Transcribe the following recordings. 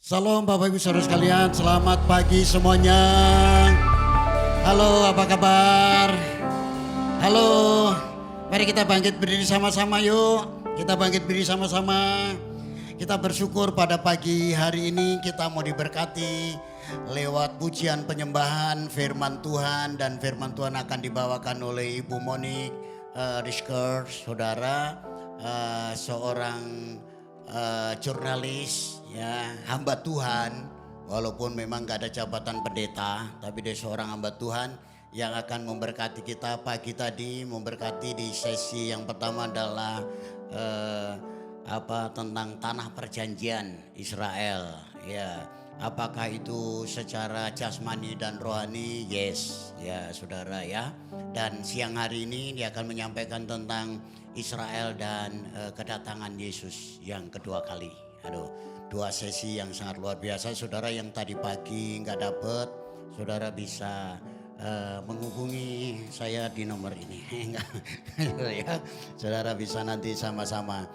Salam Bapak Ibu Saudara sekalian, selamat pagi semuanya. Halo, apa kabar? Halo, mari kita bangkit berdiri sama-sama yuk. Kita bangkit berdiri sama-sama. Kita bersyukur pada pagi hari ini kita mau diberkati lewat pujian penyembahan firman Tuhan. Dan firman Tuhan akan dibawakan oleh Ibu Monik Rizker, saudara, seorang jurnalis, ya, hamba Tuhan. Walaupun memang gak ada jabatan pendeta, tapi dia seorang hamba Tuhan yang akan memberkati kita pagi tadi. Memberkati di sesi yang pertama adalah tentang tanah perjanjian Israel, ya. Apakah itu secara jasmani dan rohani? Yes, ya saudara ya. Dan siang hari ini dia akan menyampaikan tentang Israel dan kedatangan Yesus yang kedua kali. Aduh, dua sesi yang sangat luar biasa. Saudara yang tadi pagi nggak dapet, saudara bisa menghubungi saya di nomor ini. Ya, saudara bisa nanti sama-sama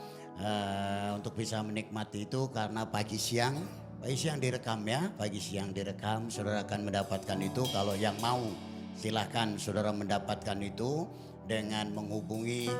untuk bisa menikmati itu, karena pagi siang direkam ya, pagi siang direkam. Saudara akan mendapatkan itu. Kalau yang mau silahkan saudara mendapatkan itu dengan menghubungi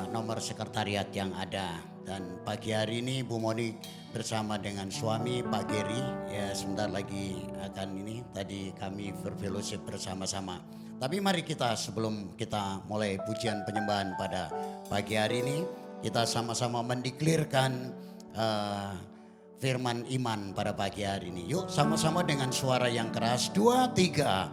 nomor sekretariat yang ada. Dan pagi hari ini Bu Monik bersama dengan suami Pak Geri, ya sebentar lagi akan ini, tadi kami berfellowship bersama-sama. Tapi mari kita, sebelum kita mulai pujian penyembahan pada pagi hari ini, kita sama-sama mendeklirkan firman iman pada pagi hari ini. Yuk sama-sama dengan suara yang keras, 2, 3.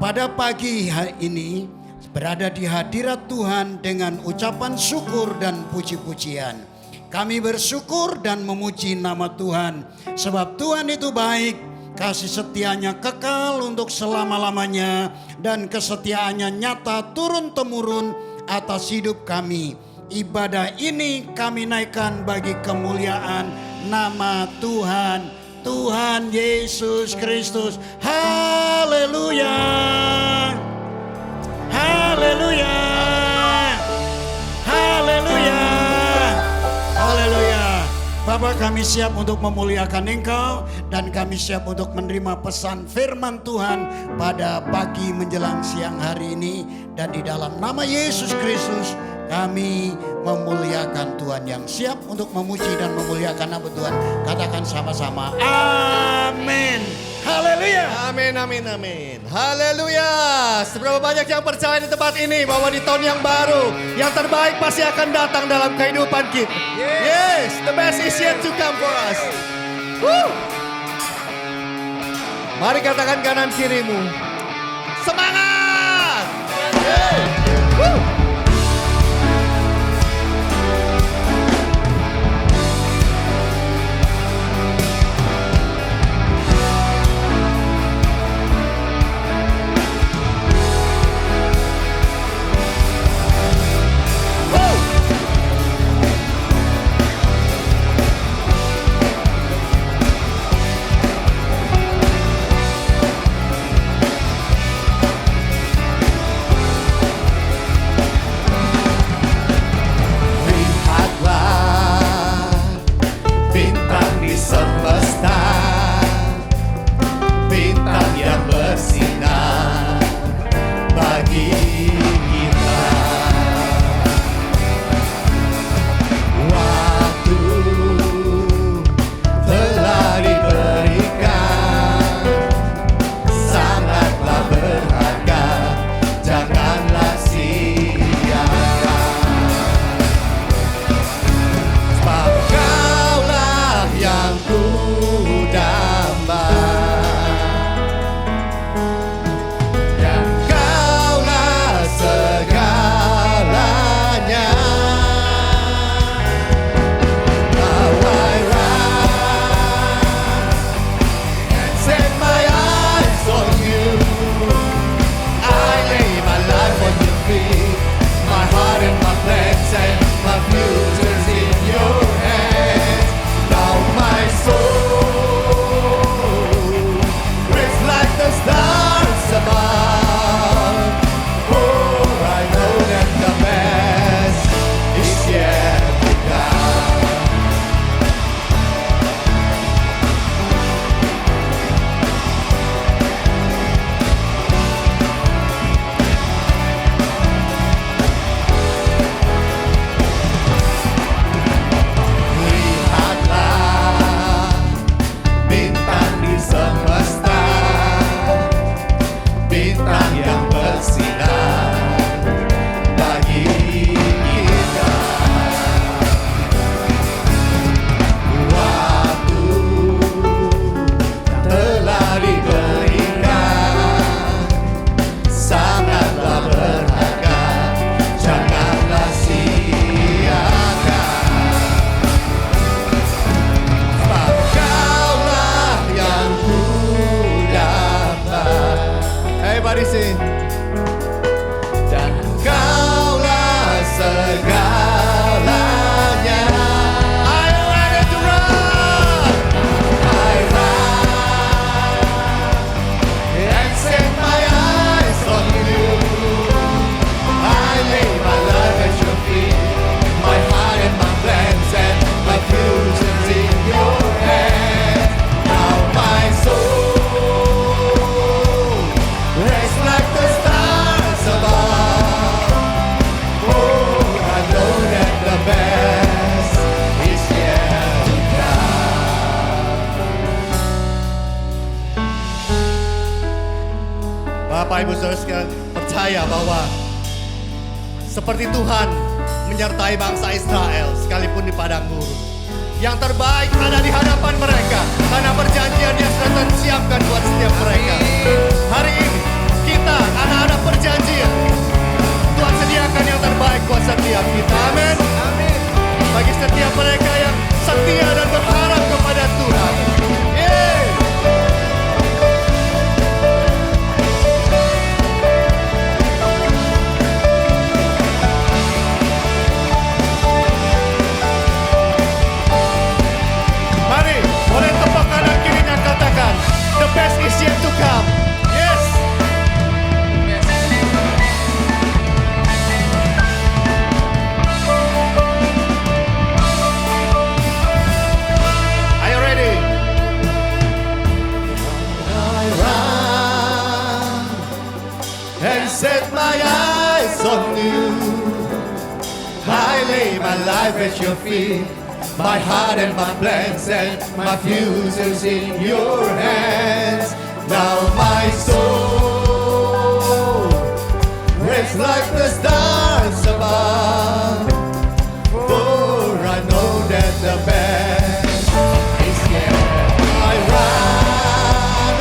Pada pagi hari ini berada di hadirat Tuhan dengan ucapan syukur dan puji-pujian. Kami bersyukur dan memuji nama Tuhan, sebab Tuhan itu baik, kasih setianya kekal untuk selama-lamanya, dan kesetiaannya nyata turun-temurun atas hidup kami. Ibadah ini kami naikkan bagi kemuliaan nama Tuhan, Tuhan Yesus Kristus. Haleluya. Haleluya. Haleluya. Haleluya. Bapak, kami siap untuk memuliakan Engkau, dan kami siap untuk menerima pesan firman Tuhan pada pagi menjelang siang hari ini. Dan di dalam nama Yesus Kristus kami memuliakan Tuhan. Yang siap untuk memuji dan memuliakan nama Tuhan, katakan sama-sama amin. Haleluya. Amin, amin, amin. Haleluya. Seberapa banyak yang percaya di tempat ini bahwa di tahun yang baru, yang terbaik pasti akan datang dalam kehidupan kita. Yes, the best is yet to come for us. Woo. Mari katakan kanan kirimu, semangat. Woo. Soul Bapak Ibu Saudara sekalian percaya bahwa seperti Tuhan menyertai bangsa Israel sekalipun di padang gurun. Yang terbaik ada di hadapan mereka karena perjanjian yang sudah disiapkan buat setiap mereka. Hari ini kita anak-anak perjanjian, Tuhan sediakan yang terbaik buat setiap kita. Amin. Bagi setiap mereka yang setia dan berharap kepada Tuhan. Yeay. Mari, boleh tepuk kanan kirinya katakan, the best is yet to come. Yes. Are you ready? I run and set my eyes on you. I lay my life at your feet. My heart and my plans and my future's in your hands. Now my soul rests like the stars above. For I know that the best is yet. I run,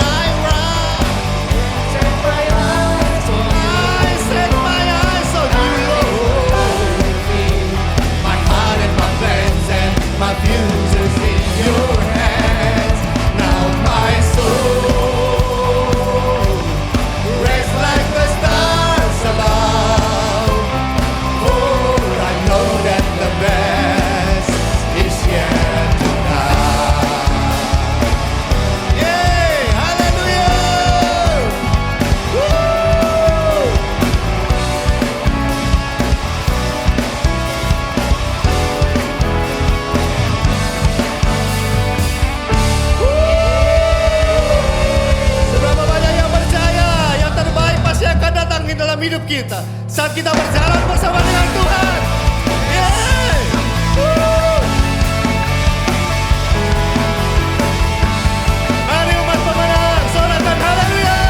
set my eyes on you. I set my eyes on you, Lord. My heart and my plans and my future's in your hands. Now my soul rests like the stars above. For I know that the best is yet to come. Yay! Hallelujah! Woo! Seberapa banyak yang percaya yang terbaik pasti akan datang di dalam hidup kita saat kita berjalan bersama dengan Tuhan. Yeay! Woo! Mari umat pemenang, sorakan haleluya!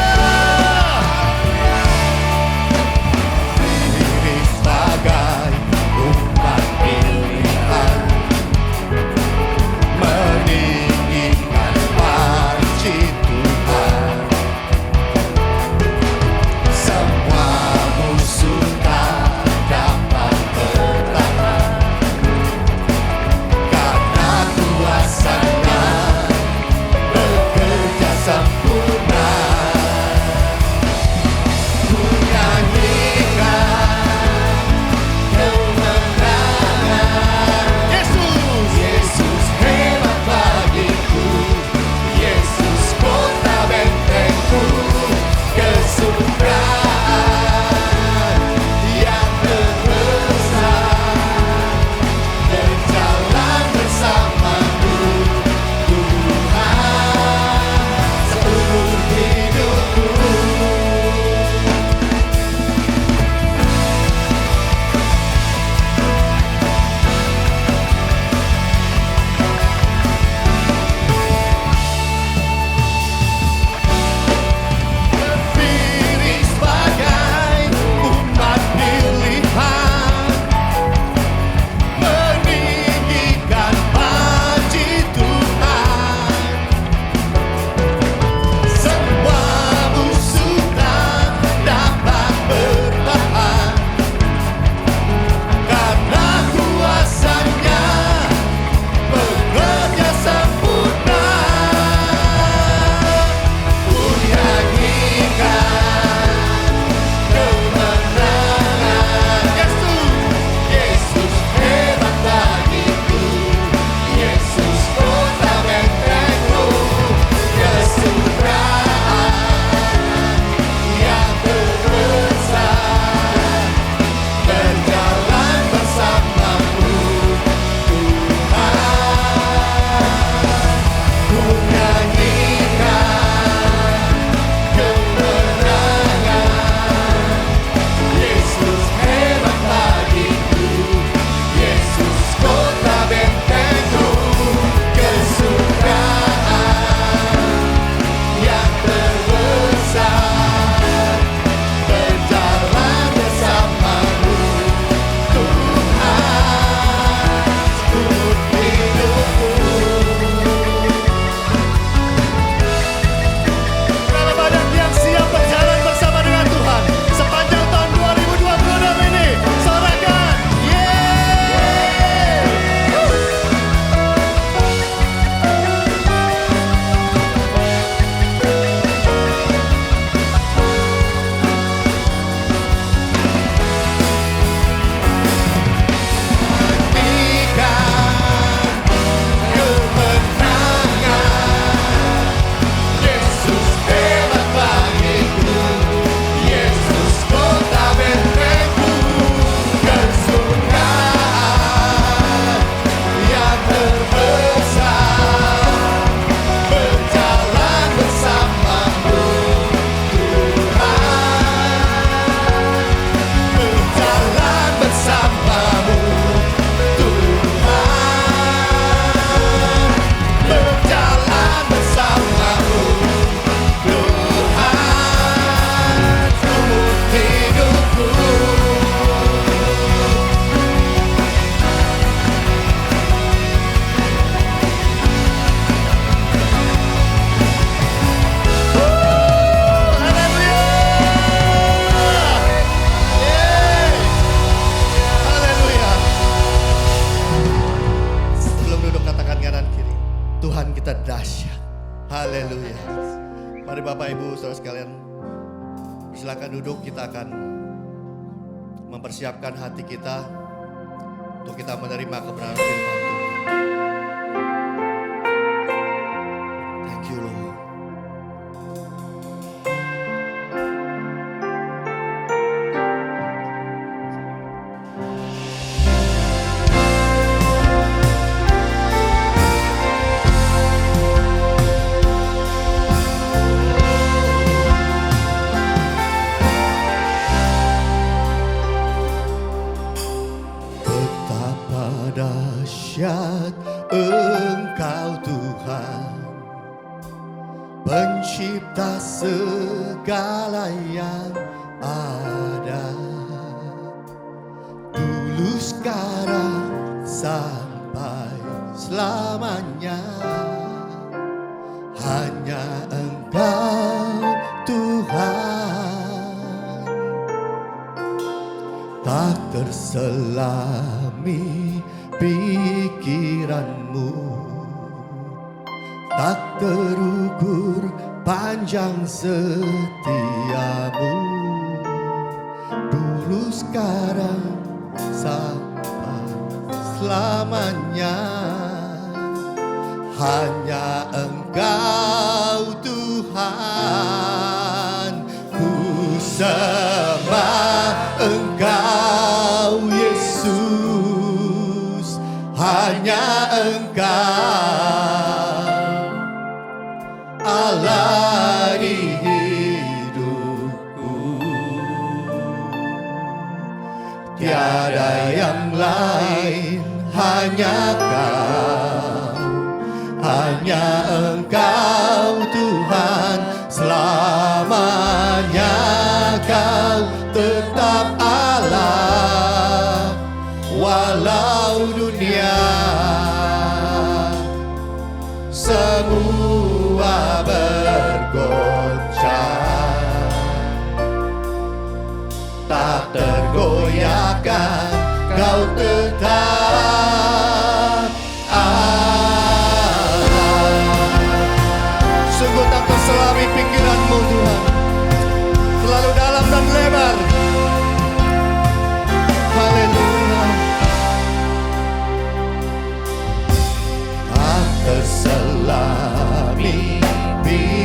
Diri sebagai umat pilihan, meninggikan puji Tuhan. Semua musuh tak dapat kita dahsyat. Haleluya. Mari Bapak Ibu saudara sekalian, silakan duduk. Kita akan mempersiapkan hati kita untuk kita menerima kebenaran firman Tuhan. Thank you Lord. Dahsyat Engkau Tuhan, pencipta segala yang ada, dulu sekarang sampai selamanya. Hanya Engkau Tuhan, tak terselami pikiranmu, tak terukur panjang setiamu, dulu sekarang sampai selamanya. Hanya Engkau Tuhan, ku sembah Engkau Yesus. Hanya Engkau Allah di hidupku, tiada yang lain, hanya Kau, hanya Engkau Tuhan. Selamanya Kau tetap Allah, walau dunia semua bergoncang, tak tergoyahkan Kau tetap Allah. Sungguh tak terselami pikiranmu Tuhan, selalu dalam dan lebar. Haleluya. Tak terselami pikiranmu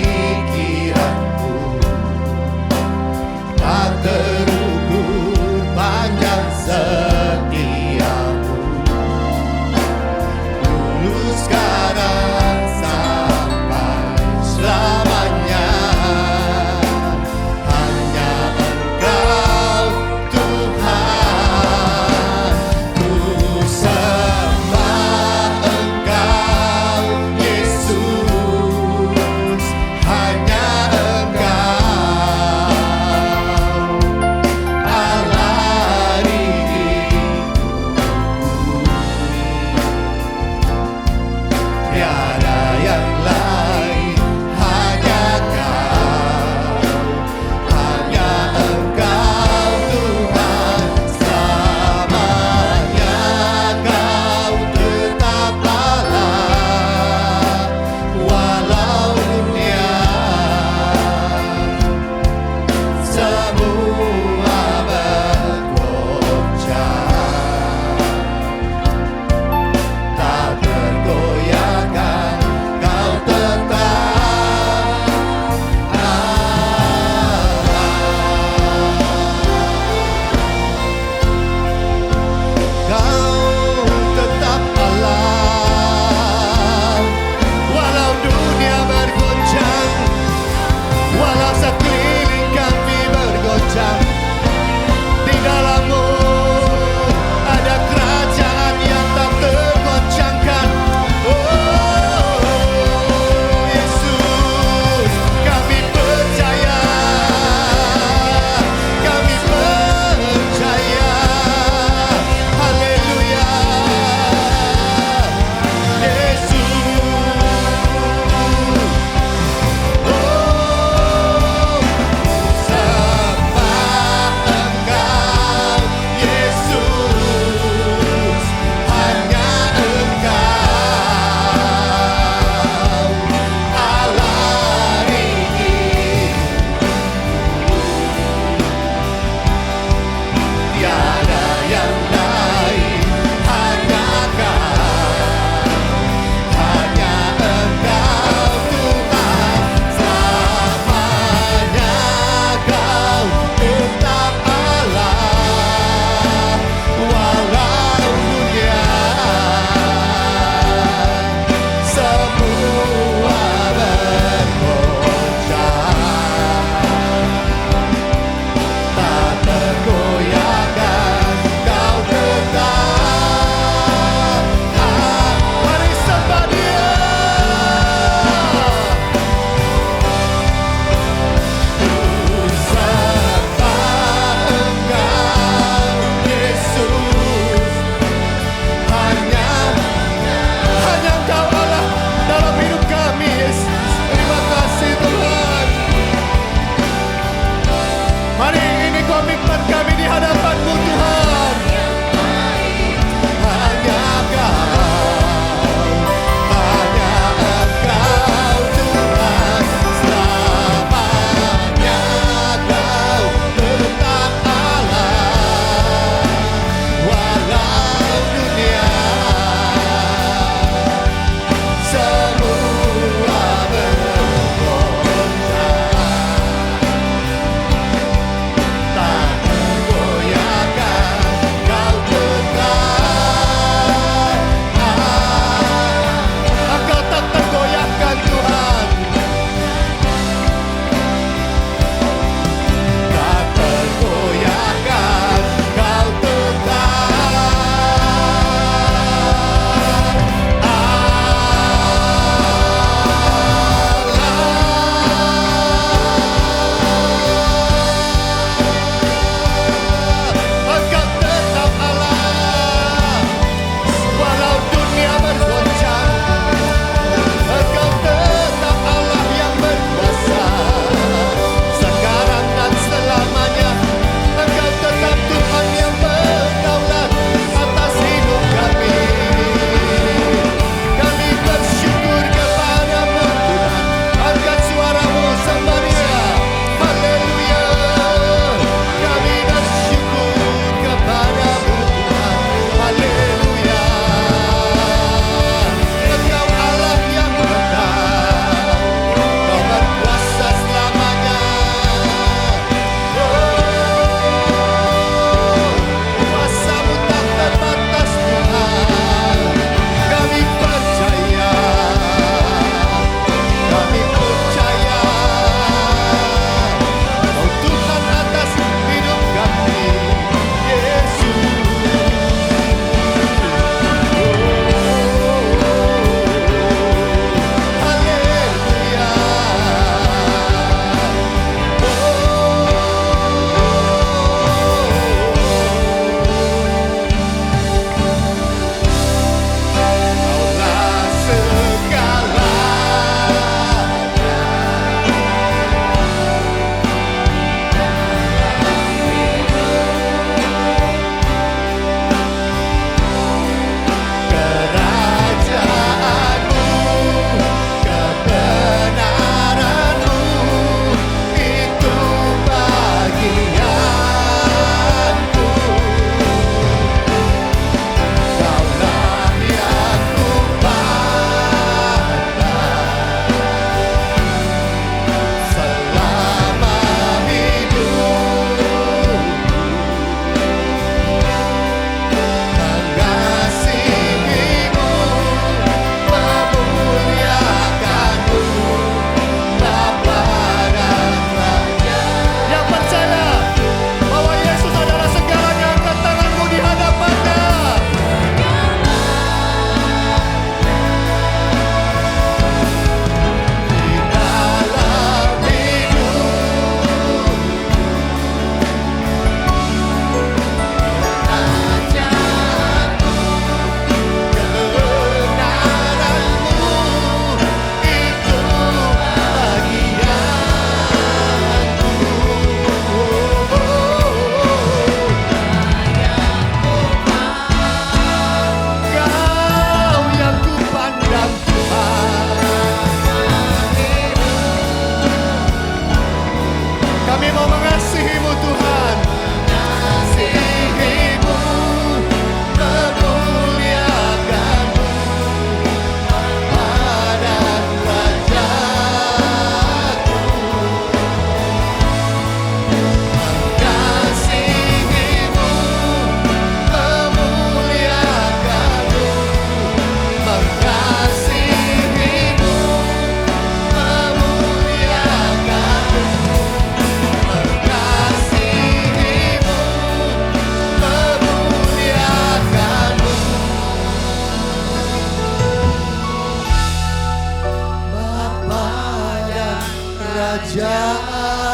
kerajaanmu.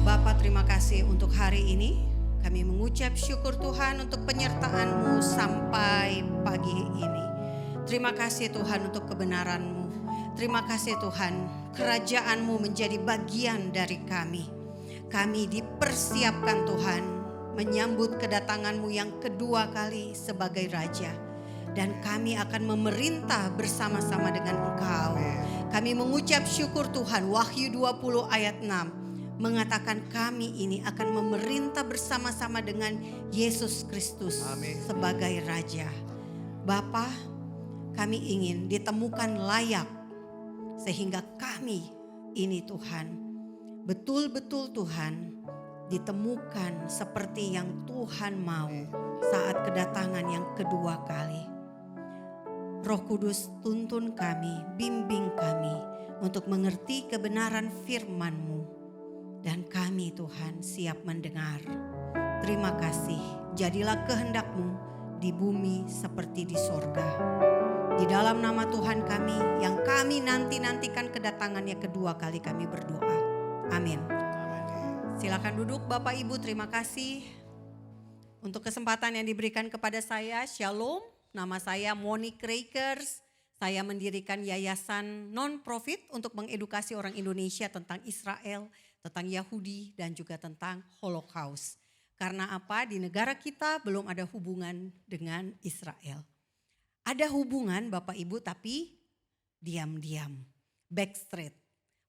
Bapa, terima kasih untuk hari ini. Kami mengucap syukur Tuhan untuk penyertaan-Mu sampai pagi ini. Terima kasih Tuhan untuk kebenaran-Mu. Terima kasih Tuhan, kerajaan-Mu menjadi bagian dari kami. Kami dipersiapkan Tuhan menyambut kedatangan-Mu yang kedua kali sebagai Raja. Dan kami akan memerintah bersama-sama dengan Engkau. Kami mengucap syukur Tuhan, Wahyu 20 ayat 6. Mengatakan kami ini akan memerintah bersama-sama dengan Yesus Kristus sebagai Raja. Bapa, kami ingin ditemukan layak sehingga kami ini Tuhan, betul-betul Tuhan ditemukan seperti yang Tuhan mau saat kedatangan yang kedua kali. Roh Kudus, tuntun kami, bimbing kami untuk mengerti kebenaran firman-Mu. Dan kami Tuhan siap mendengar. Terima kasih, jadilah kehendak-Mu di bumi seperti di sorga. Di dalam nama Tuhan kami yang kami nanti-nantikan kedatangannya kedua kali kami berdoa. Amin. Silakan duduk Bapak Ibu, terima kasih untuk kesempatan yang diberikan kepada saya. Shalom, nama saya Monique Rakers. Saya mendirikan yayasan non-profit untuk mengedukasi orang Indonesia tentang Israel, tentang Yahudi dan juga tentang Holocaust. Karena apa? Di negara kita belum ada hubungan dengan Israel. Ada hubungan Bapak Ibu tapi diam-diam, backstreet,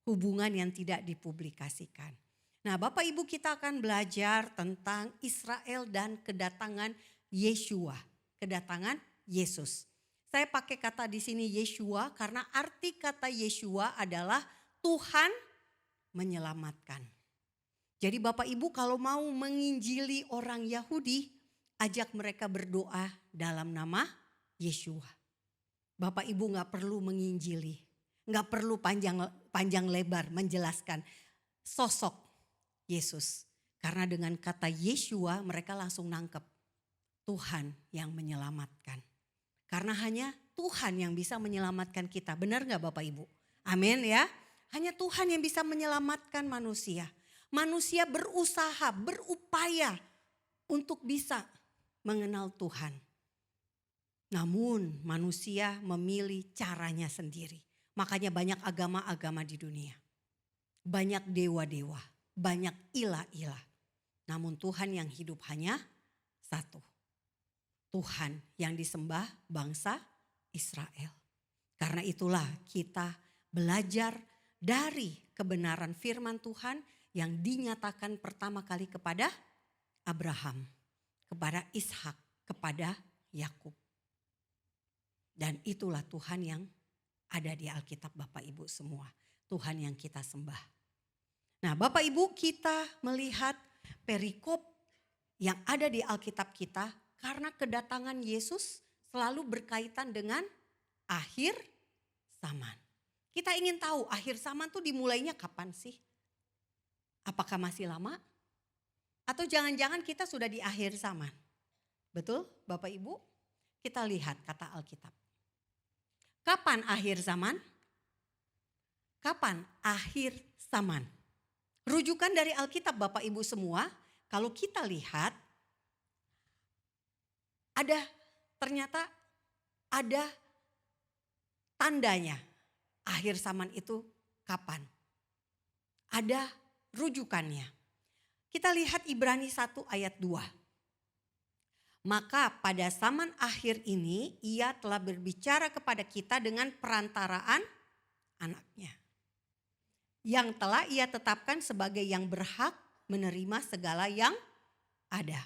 hubungan yang tidak dipublikasikan. Nah Bapak Ibu, kita akan belajar tentang Israel dan kedatangan Yeshua, kedatangan Yesus. Saya pakai kata di sini Yeshua karena arti kata Yeshua adalah Tuhan menyelamatkan. Jadi Bapak Ibu kalau mau menginjili orang Yahudi, ajak mereka berdoa dalam nama Yeshua. Bapak Ibu gak perlu menginjili, gak perlu panjang lebar menjelaskan sosok Yesus. Karena dengan kata Yeshua mereka langsung nangkep Tuhan yang menyelamatkan. Karena hanya Tuhan yang bisa menyelamatkan kita. Benar gak Bapak Ibu? Amin ya. Hanya Tuhan yang bisa menyelamatkan manusia. Manusia berusaha, berupaya untuk bisa mengenal Tuhan. Namun manusia memilih caranya sendiri. Makanya banyak agama-agama di dunia. Banyak dewa-dewa, banyak ilah-ilah. Namun Tuhan yang hidup hanya satu. Tuhan yang disembah bangsa Israel. Karena itulah kita belajar dari kebenaran firman Tuhan yang dinyatakan pertama kali kepada Abraham, kepada Ishak, kepada Yakub. Dan itulah Tuhan yang ada di Alkitab Bapak Ibu semua. Tuhan yang kita sembah. Nah Bapak Ibu, kita melihat perikop yang ada di Alkitab kita karena kedatangan Yesus selalu berkaitan dengan akhir zaman. Kita ingin tahu akhir zaman tuh dimulainya kapan sih? Apakah masih lama? Atau jangan-jangan kita sudah di akhir zaman? Betul Bapak Ibu? Kita lihat kata Alkitab. Kapan akhir zaman? Kapan akhir zaman? Rujukan dari Alkitab Bapak Ibu semua, kalau kita lihat ternyata ada tandanya akhir zaman itu kapan. Ada rujukannya. Kita lihat Ibrani 1 ayat 2. Maka pada zaman akhir ini ia telah berbicara kepada kita dengan perantaraan anaknya. Yang telah ia tetapkan sebagai yang berhak menerima segala yang ada.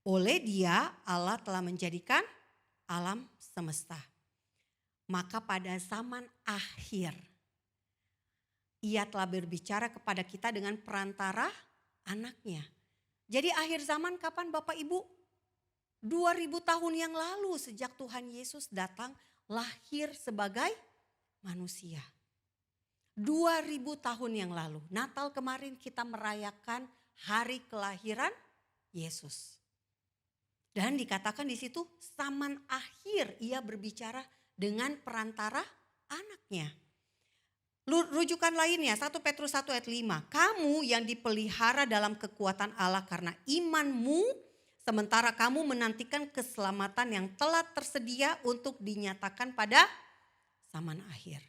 Oleh dia Allah telah menjadikan alam semesta. Maka pada zaman akhir ia telah berbicara kepada kita dengan perantara anaknya. Jadi akhir zaman kapan Bapak Ibu? 2000 tahun yang lalu sejak Tuhan Yesus datang lahir sebagai manusia. 2000 tahun yang lalu, Natal kemarin kita merayakan hari kelahiran Yesus. Dan dikatakan di situ zaman akhir ia berbicara dengan perantara anaknya. Rujukan lainnya 1 Petrus 1 ayat 5. Kamu yang dipelihara dalam kekuatan Allah karena imanmu, sementara kamu menantikan keselamatan yang telah tersedia untuk dinyatakan pada zaman akhir.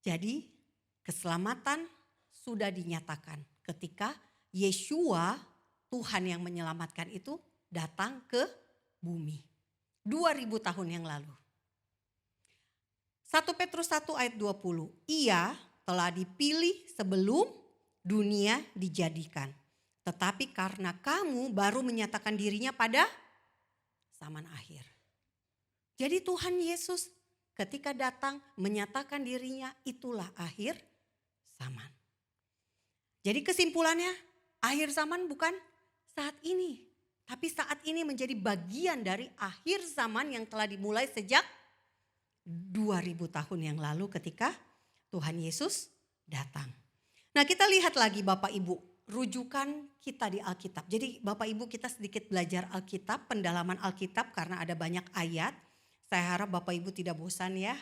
Jadi keselamatan sudah dinyatakan ketika Yeshua, Tuhan yang menyelamatkan itu, datang ke bumi 2000 tahun yang lalu. 1 Petrus 1 ayat 20. Ia telah dipilih sebelum dunia dijadikan. Tetapi karena kamu baru menyatakan dirinya pada zaman akhir. Jadi Tuhan Yesus ketika datang menyatakan dirinya, itulah akhir zaman. Jadi kesimpulannya, akhir zaman bukan saat ini. Tapi saat ini menjadi bagian dari akhir zaman yang telah dimulai sejak 2000 tahun yang lalu ketika Tuhan Yesus datang. Nah, kita lihat lagi Bapak Ibu, rujukan kita di Alkitab. Jadi Bapak Ibu kita sedikit belajar Alkitab, pendalaman Alkitab karena ada banyak ayat. Saya harap Bapak Ibu tidak bosan ya.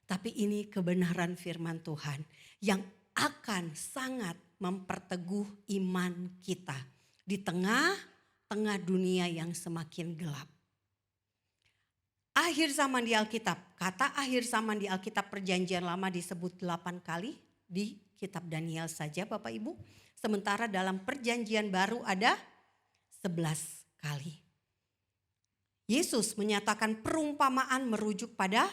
Tapi ini kebenaran firman Tuhan yang akan sangat memperteguh iman kita di tengah dunia yang semakin gelap. Akhir zaman di Alkitab, kata akhir zaman di Alkitab Perjanjian Lama disebut 8 kali di kitab Daniel saja Bapak Ibu. Sementara dalam Perjanjian Baru ada 11 kali. Yesus menyatakan perumpamaan merujuk pada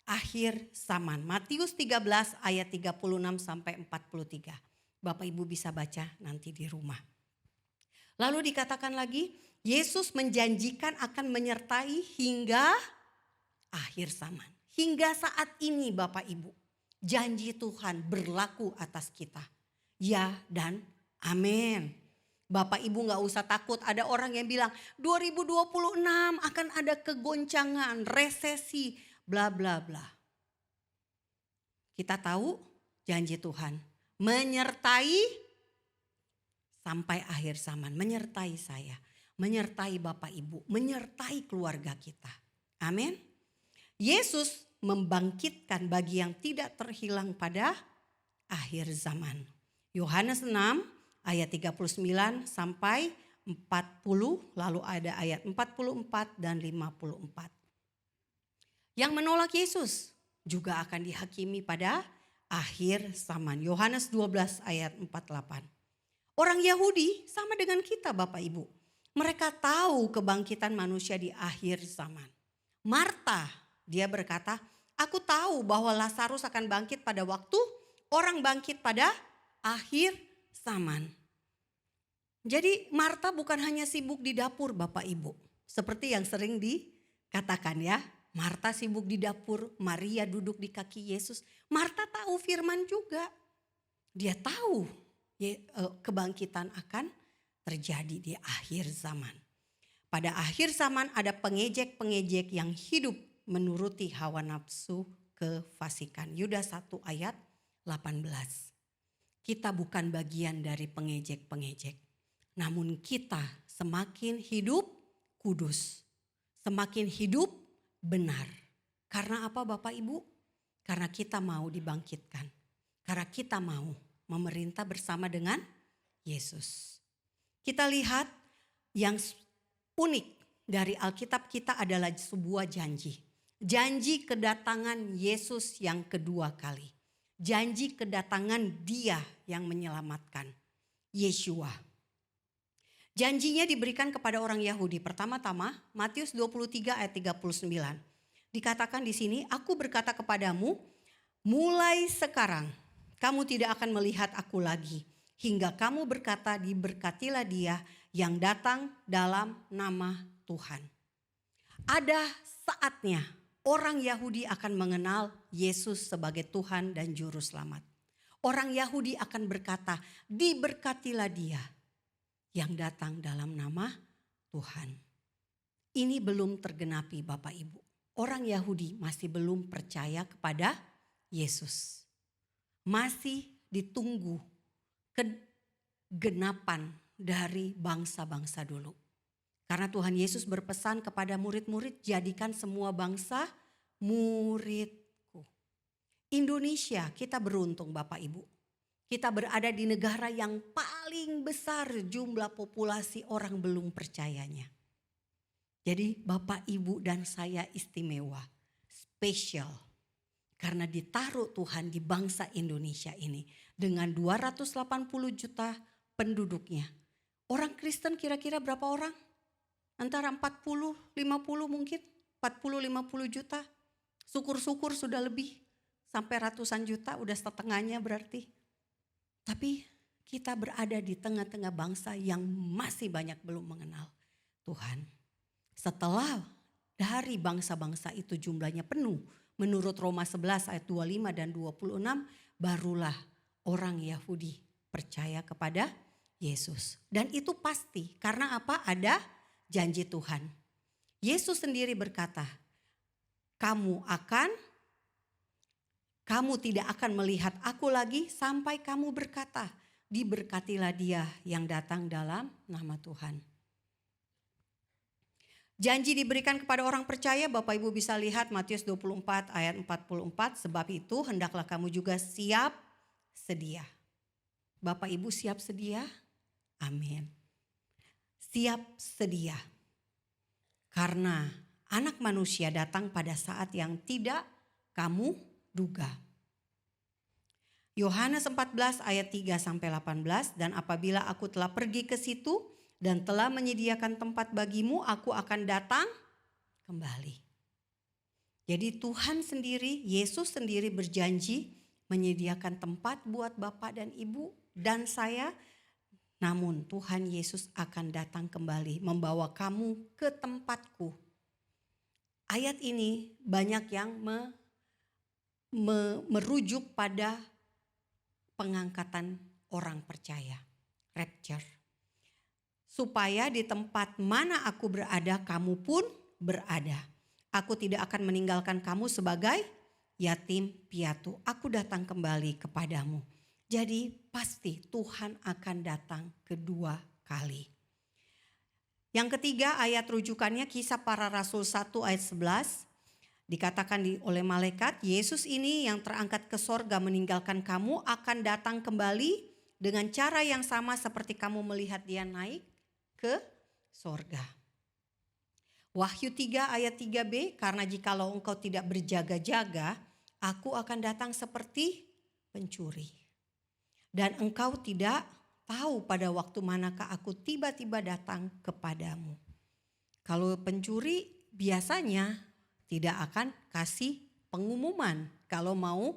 akhir zaman. Matius 13 ayat 36 sampai 43. Bapak Ibu bisa baca nanti di rumah. Lalu dikatakan lagi, Yesus menjanjikan akan menyertai hingga akhir zaman. Hingga saat ini Bapak Ibu, janji Tuhan berlaku atas kita. Ya dan amin. Bapak Ibu gak usah takut, ada orang yang bilang 2026 akan ada kegoncangan, resesi, bla bla bla. Kita tahu janji Tuhan menyertai sampai akhir zaman, menyertai saya, menyertai Bapak Ibu, menyertai keluarga kita. Amin. Yesus membangkitkan bagi yang tidak terhilang pada akhir zaman. Yohanes 6 ayat 39 sampai 40, lalu ada ayat 44 dan 54. Yang menolak Yesus juga akan dihakimi pada akhir zaman. Yohanes 12 ayat 48. Orang Yahudi sama dengan kita Bapak Ibu. Mereka tahu kebangkitan manusia di akhir zaman. Marta dia berkata, aku tahu bahwa Lazarus akan bangkit pada waktu orang bangkit pada akhir zaman. Jadi Marta bukan hanya sibuk di dapur Bapak Ibu. Seperti yang sering dikatakan ya. Marta sibuk di dapur, Maria duduk di kaki Yesus. Marta tahu firman juga. Dia tahu kebangkitan akan terjadi di akhir zaman. Pada akhir zaman ada pengejek-pengejek yang hidup menuruti hawa nafsu kefasikan. Yudas 1 ayat 18. Kita bukan bagian dari pengejek-pengejek. Namun kita semakin hidup kudus. Semakin hidup benar. Karena apa Bapak Ibu? Karena kita mau dibangkitkan. Karena kita mau memerintah bersama dengan Yesus. Kita lihat yang unik dari Alkitab kita adalah sebuah janji. Janji kedatangan Yesus yang kedua kali. Janji kedatangan Dia yang menyelamatkan, Yeshua. Janjinya diberikan kepada orang Yahudi. Pertama-tama Matius 23 ayat 39. Dikatakan di sini, aku berkata kepadamu, mulai sekarang kamu tidak akan melihat aku lagi. Hingga kamu berkata, diberkatilah dia yang datang dalam nama Tuhan. Ada saatnya orang Yahudi akan mengenal Yesus sebagai Tuhan dan Juru Selamat. Orang Yahudi akan berkata, diberkatilah dia yang datang dalam nama Tuhan. Ini belum tergenapi Bapak Ibu. Orang Yahudi masih belum percaya kepada Yesus. Masih ditunggu kegenapan dari bangsa-bangsa dulu. Karena Tuhan Yesus berpesan kepada murid-murid, jadikan semua bangsa muridku. Indonesia, kita beruntung Bapak Ibu. Kita berada di negara yang paling besar jumlah populasi orang belum percayanya. Jadi Bapak Ibu dan saya istimewa, spesial. Karena ditaruh Tuhan di bangsa Indonesia ini dengan 280 juta penduduknya. Orang Kristen kira-kira berapa orang? Antara 40, 50 mungkin. 40-50 juta. Syukur-syukur sudah lebih. Sampai ratusan juta, udah setengahnya berarti. Tapi kita berada di tengah-tengah bangsa yang masih banyak belum mengenal Tuhan. Setelah dari bangsa-bangsa itu jumlahnya penuh, menurut Roma 11 ayat 25 dan 26, barulah orang Yahudi percaya kepada Yesus. Dan itu pasti, karena apa? Ada janji Tuhan. Yesus sendiri berkata, kamu tidak akan melihat aku lagi sampai kamu berkata, diberkatilah dia yang datang dalam nama Tuhan. Janji diberikan kepada orang percaya, Bapak Ibu bisa lihat Matius 24 ayat 44, sebab itu hendaklah kamu juga siap sedia. Bapak Ibu siap sedia? Amin. Siap sedia. Karena anak manusia datang pada saat yang tidak kamu duga. Yohanes 14 ayat 3 sampai 18, dan apabila aku telah pergi ke situ dan telah menyediakan tempat bagimu, aku akan datang kembali. Jadi Tuhan sendiri, Yesus sendiri berjanji menyediakan tempat buat Bapak dan Ibu dan saya. Namun Tuhan Yesus akan datang kembali membawa kamu ke tempatku. Ayat ini banyak yang merujuk pada pengangkatan orang percaya, rapture. Supaya di tempat mana aku berada, kamu pun berada. Aku tidak akan meninggalkan kamu sebagai yatim piatu. Aku datang kembali kepadamu. Jadi pasti Tuhan akan datang kedua kali. Yang ketiga ayat rujukannya Kisah Para Rasul 1 ayat 11. Dikatakan oleh malaikat, Yesus ini yang terangkat ke sorga meninggalkan kamu akan datang kembali dengan cara yang sama seperti kamu melihat dia naik ke sorga. Wahyu 3 ayat 3b, karena jikalau engkau tidak berjaga-jaga, aku akan datang seperti pencuri. Dan engkau tidak tahu pada waktu manakah aku tiba-tiba datang kepadamu. Kalau pencuri biasanya tidak akan kasih pengumuman kalau mau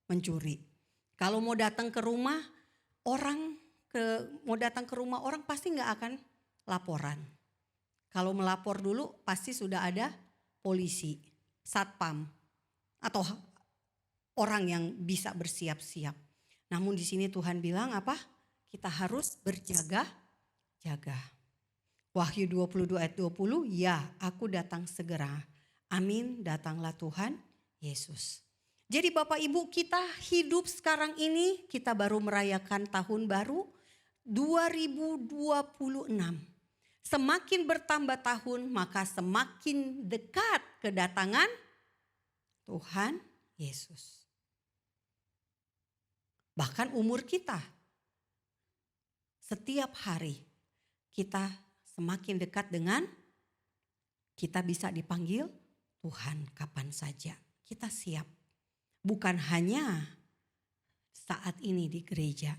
mencuri. Kalau mau datang ke rumah orang, pasti nggak akan laporan. Kalau melapor dulu pasti sudah ada polisi, satpam, atau orang yang bisa bersiap-siap. Namun di sini Tuhan bilang apa? Kita harus berjaga-jaga. Wahyu 22 ayat 20, ya aku datang segera. Amin, datanglah Tuhan Yesus. Jadi Bapak Ibu, kita hidup sekarang ini, kita baru merayakan tahun baru 2026. Semakin bertambah tahun, maka semakin dekat kedatangan Tuhan Yesus. Bahkan umur kita, setiap hari kita semakin dekat dengan, kita bisa dipanggil Tuhan kapan saja. Kita siap. Bukan hanya saat ini di gereja,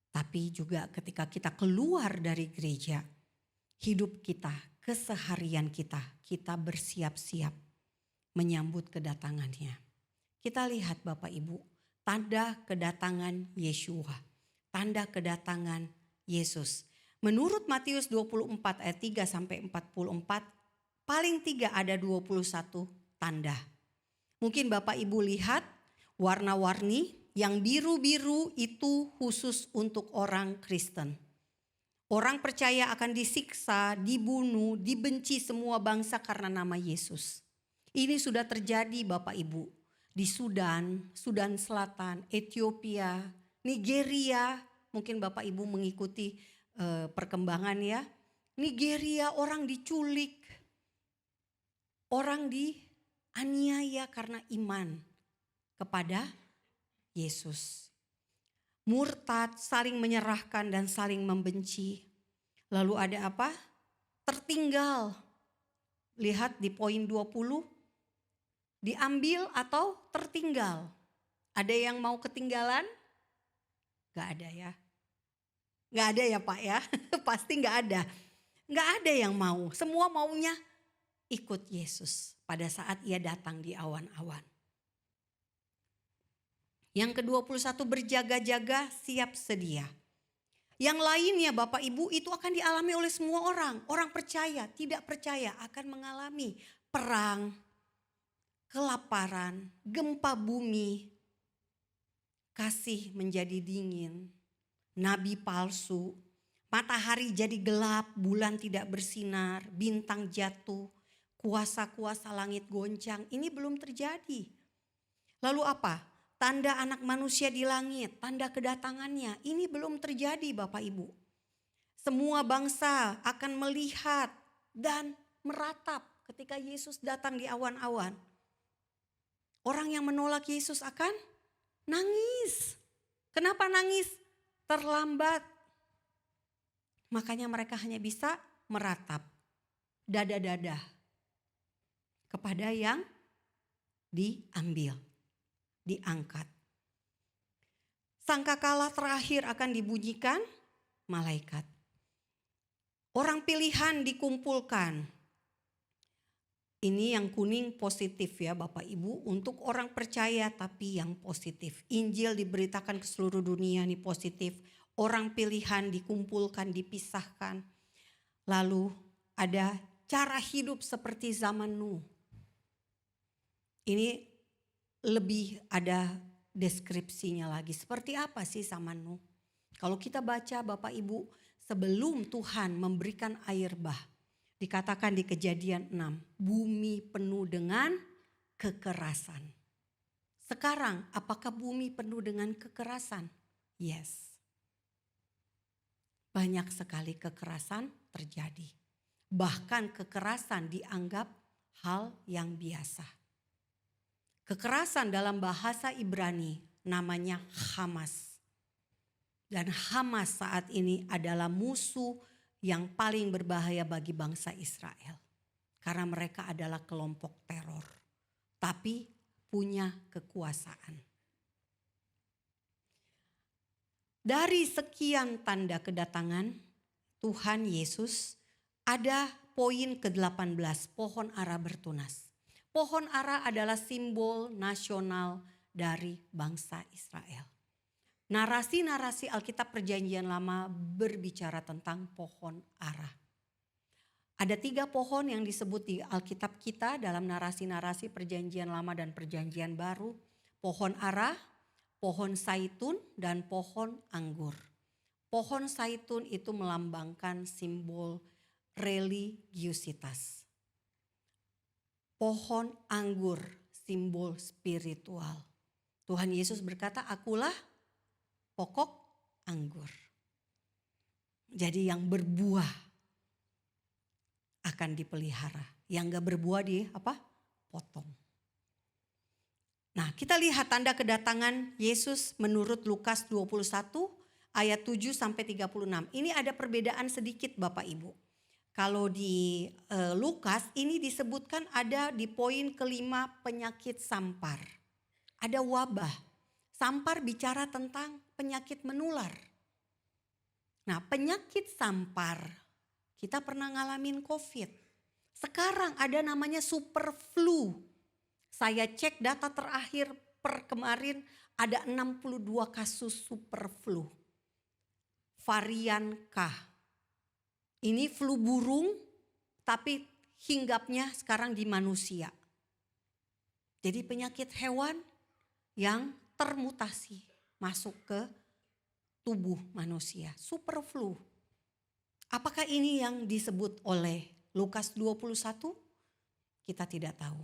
tapi juga ketika kita keluar dari gereja, hidup kita, keseharian kita bersiap-siap menyambut kedatangannya. Kita lihat Bapak Ibu, tanda kedatangan Yeshua, tanda kedatangan Yesus. Menurut Matius 24 ayat 3 sampai 44, paling tidak ada 21 tanda. Mungkin Bapak Ibu lihat warna-warni, yang biru-biru itu khusus untuk orang Kristen. Orang percaya akan disiksa, dibunuh, dibenci semua bangsa karena nama Yesus. Ini sudah terjadi Bapak Ibu di Sudan, Sudan Selatan, Ethiopia, Nigeria, mungkin Bapak Ibu mengikuti perkembangan ya. Nigeria orang diculik, orang dianiaya karena iman kepada Yesus. Murtad, saling menyerahkan dan saling membenci. Lalu ada apa? Tertinggal. Lihat di poin 20. Diambil atau tertinggal. Ada yang mau ketinggalan? Gak ada ya. Gak ada ya Pak ya. Pasti gak ada. Gak ada yang mau. Semua maunya ikut Yesus pada saat ia datang di awan-awan. Yang ke-21 berjaga-jaga siap sedia. Yang lainnya Bapak Ibu itu akan dialami oleh semua orang. Orang percaya, tidak percaya akan mengalami perang, kelaparan, gempa bumi, kasih menjadi dingin, nabi palsu, matahari jadi gelap, bulan tidak bersinar, bintang jatuh, kuasa-kuasa langit goncang. Ini belum terjadi. Lalu apa? Tanda anak manusia di langit, tanda kedatangannya. Ini belum terjadi Bapak Ibu. Semua bangsa akan melihat dan meratap ketika Yesus datang di awan-awan. Orang yang menolak Yesus akan nangis. Kenapa nangis? Terlambat. Makanya mereka hanya bisa meratap. Dada-dada. Kepada yang diambil. Diangkat. Sangkakala terakhir akan dibunyikan malaikat. Orang pilihan dikumpulkan. Ini yang kuning positif ya Bapak Ibu. Untuk orang percaya tapi yang positif. Injil diberitakan ke seluruh dunia ini positif. Orang pilihan dikumpulkan, dipisahkan. Lalu ada cara hidup seperti zaman Nuh. Ini lebih ada deskripsinya lagi. Seperti apa sih zaman Nuh? Kalau kita baca Bapak Ibu, sebelum Tuhan memberikan air bah, dikatakan di Kejadian 6, bumi penuh dengan kekerasan. Sekarang apakah bumi penuh dengan kekerasan? Yes. Banyak sekali kekerasan terjadi. Bahkan kekerasan dianggap hal yang biasa. Kekerasan dalam bahasa Ibrani namanya Hamas. Dan Hamas saat ini adalah musuh yang paling berbahaya bagi bangsa Israel. Karena mereka adalah kelompok teror. Tapi punya kekuasaan. Dari sekian tanda kedatangan Tuhan Yesus, ada poin ke-18, pohon ara bertunas. Pohon ara adalah simbol nasional dari bangsa Israel. Narasi-narasi Alkitab Perjanjian Lama berbicara tentang pohon ara. Ada 3 pohon yang disebut di Alkitab kita dalam narasi-narasi Perjanjian Lama dan Perjanjian Baru. Pohon ara, pohon zaitun, dan pohon anggur. Pohon zaitun itu melambangkan simbol religiusitas. Pohon anggur, simbol spiritual. Tuhan Yesus berkata, akulah pokok anggur. Jadi yang berbuah akan dipelihara. Yang gak berbuah potong. Nah, kita lihat tanda kedatangan Yesus menurut Lukas 21 ayat 7 sampai 36. Ini ada perbedaan sedikit Bapak Ibu. Kalau di Lukas ini disebutkan ada di poin kelima penyakit sampar. Ada wabah. Sampar bicara tentang penyakit menular. Nah, penyakit sampar kita pernah ngalamin COVID. Sekarang ada namanya super flu. Saya cek data terakhir per kemarin ada 62 kasus super flu. Varian K. Ini flu burung tapi hinggapnya sekarang di manusia. Jadi penyakit hewan yang termutasi masuk ke tubuh manusia. Super flu. Apakah ini yang disebut oleh Lukas 21? Kita tidak tahu.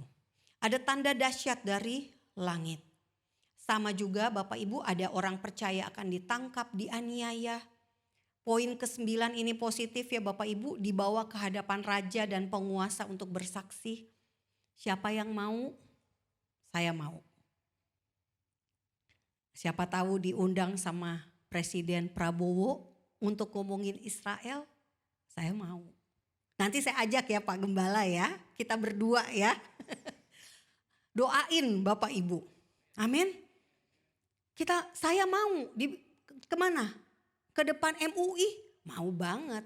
Ada tanda dahsyat dari langit. Sama juga Bapak Ibu, ada orang percaya akan ditangkap, dianiaya. Poin ke-9 ini positif ya Bapak Ibu, dibawa ke hadapan raja dan penguasa untuk bersaksi. Siapa yang mau? Saya mau. Siapa tahu diundang sama Presiden Prabowo untuk ngomongin Israel, saya mau. Nanti saya ajak ya Pak Gembala ya, kita berdua ya. Doain Bapak Ibu. Amin. Saya mau kemana? Ke depan MUI? Mau banget.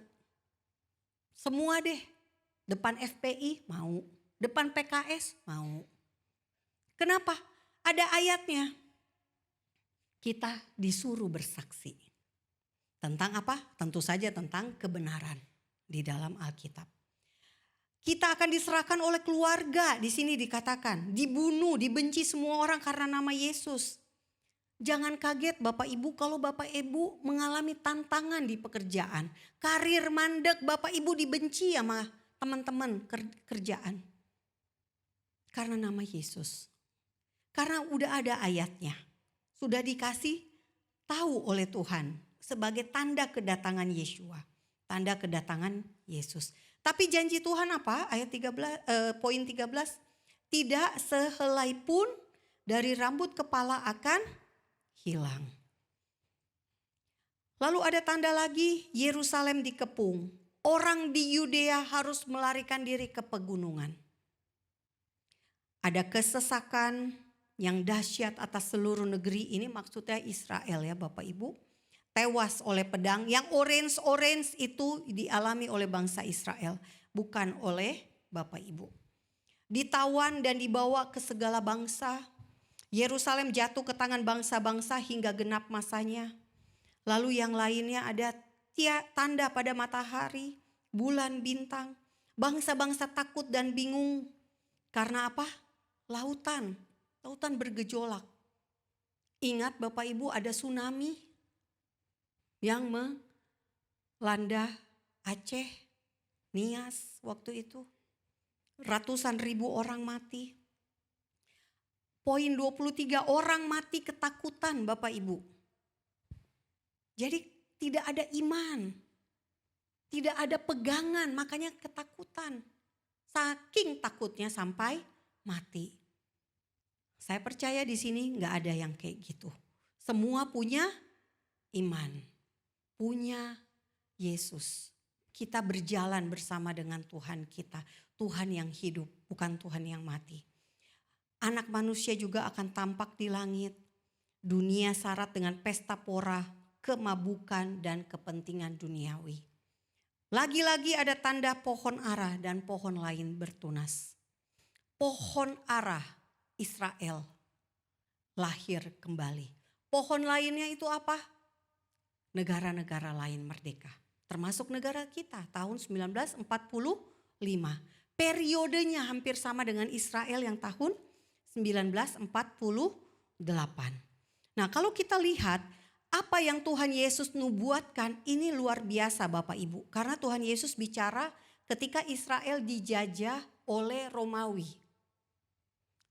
Semua deh. Depan FPI mau. Depan PKS mau. Kenapa? Ada ayatnya. Kita disuruh bersaksi. Tentang apa? Tentu saja tentang kebenaran di dalam Alkitab. Kita akan diserahkan oleh keluarga, di sini dikatakan, dibunuh, dibenci semua orang karena nama Yesus. Jangan kaget Bapak Ibu kalau Bapak Ibu mengalami tantangan di pekerjaan. Karir mandek, Bapak Ibu dibenci sama teman-teman kerjaan. Karena nama Yesus. Karena udah ada ayatnya. Sudah dikasih tahu oleh Tuhan sebagai tanda kedatangan Yeshua. Tanda kedatangan Yesus. Tapi janji Tuhan apa? Ayat 13, poin 13. Tidak sehelai pun dari rambut kepala akan hilang. Lalu ada tanda lagi, Yerusalem dikepung. Orang di Yudea harus melarikan diri ke pegunungan. Ada kesesakan yang dahsyat atas seluruh negeri, ini maksudnya Israel ya Bapak Ibu. Tewas oleh pedang, yang orange itu dialami oleh bangsa Israel, bukan oleh Bapak Ibu. Ditawan dan dibawa ke segala bangsa. Yerusalem jatuh ke tangan bangsa-bangsa hingga genap masanya. Lalu yang lainnya ada tanda pada matahari, bulan, bintang. Bangsa-bangsa takut dan bingung. Karena apa? Lautan bergejolak. Ingat Bapak Ibu, ada tsunami yang melanda Aceh, Nias waktu itu. Ratusan ribu orang mati. Poin 23 orang mati ketakutan Bapak Ibu. Jadi tidak ada iman. Tidak ada pegangan, makanya ketakutan. Saking takutnya sampai mati. Saya percaya di sini nggak ada yang kayak gitu. Semua punya iman. Punya Yesus. Kita berjalan bersama dengan Tuhan kita. Tuhan yang hidup, bukan Tuhan yang mati. Anak manusia juga akan tampak di langit. Dunia syarat dengan pesta pora, kemabukan dan kepentingan duniawi. Lagi-lagi ada tanda pohon ara dan pohon lain bertunas. Pohon ara Israel lahir kembali. Pohon lainnya itu apa? Negara-negara lain merdeka. Termasuk negara kita tahun 1945. Periodenya hampir sama dengan Israel yang tahun 1948. Nah kalau kita lihat apa yang Tuhan Yesus nubuatkan ini luar biasa Bapak Ibu. Karena Tuhan Yesus bicara ketika Israel dijajah oleh Romawi.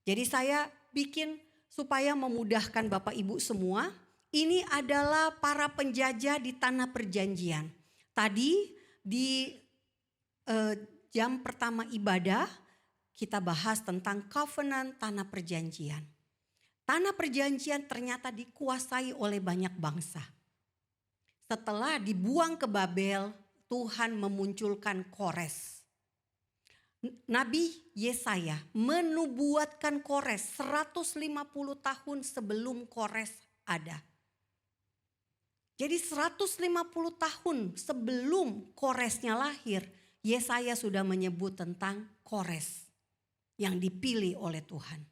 Jadi saya bikin supaya memudahkan Bapak Ibu semua. Ini adalah para penjajah di tanah perjanjian. Tadi di jam pertama ibadah kita bahas tentang covenant tanah perjanjian. Tanah perjanjian ternyata dikuasai oleh banyak bangsa. Setelah dibuang ke Babel, Tuhan memunculkan Kores. Nabi Yesaya menubuatkan Kores 150 tahun sebelum Kores ada. Jadi 150 tahun sebelum Koresnya lahir, Yesaya sudah menyebut tentang Kores yang dipilih oleh Tuhan.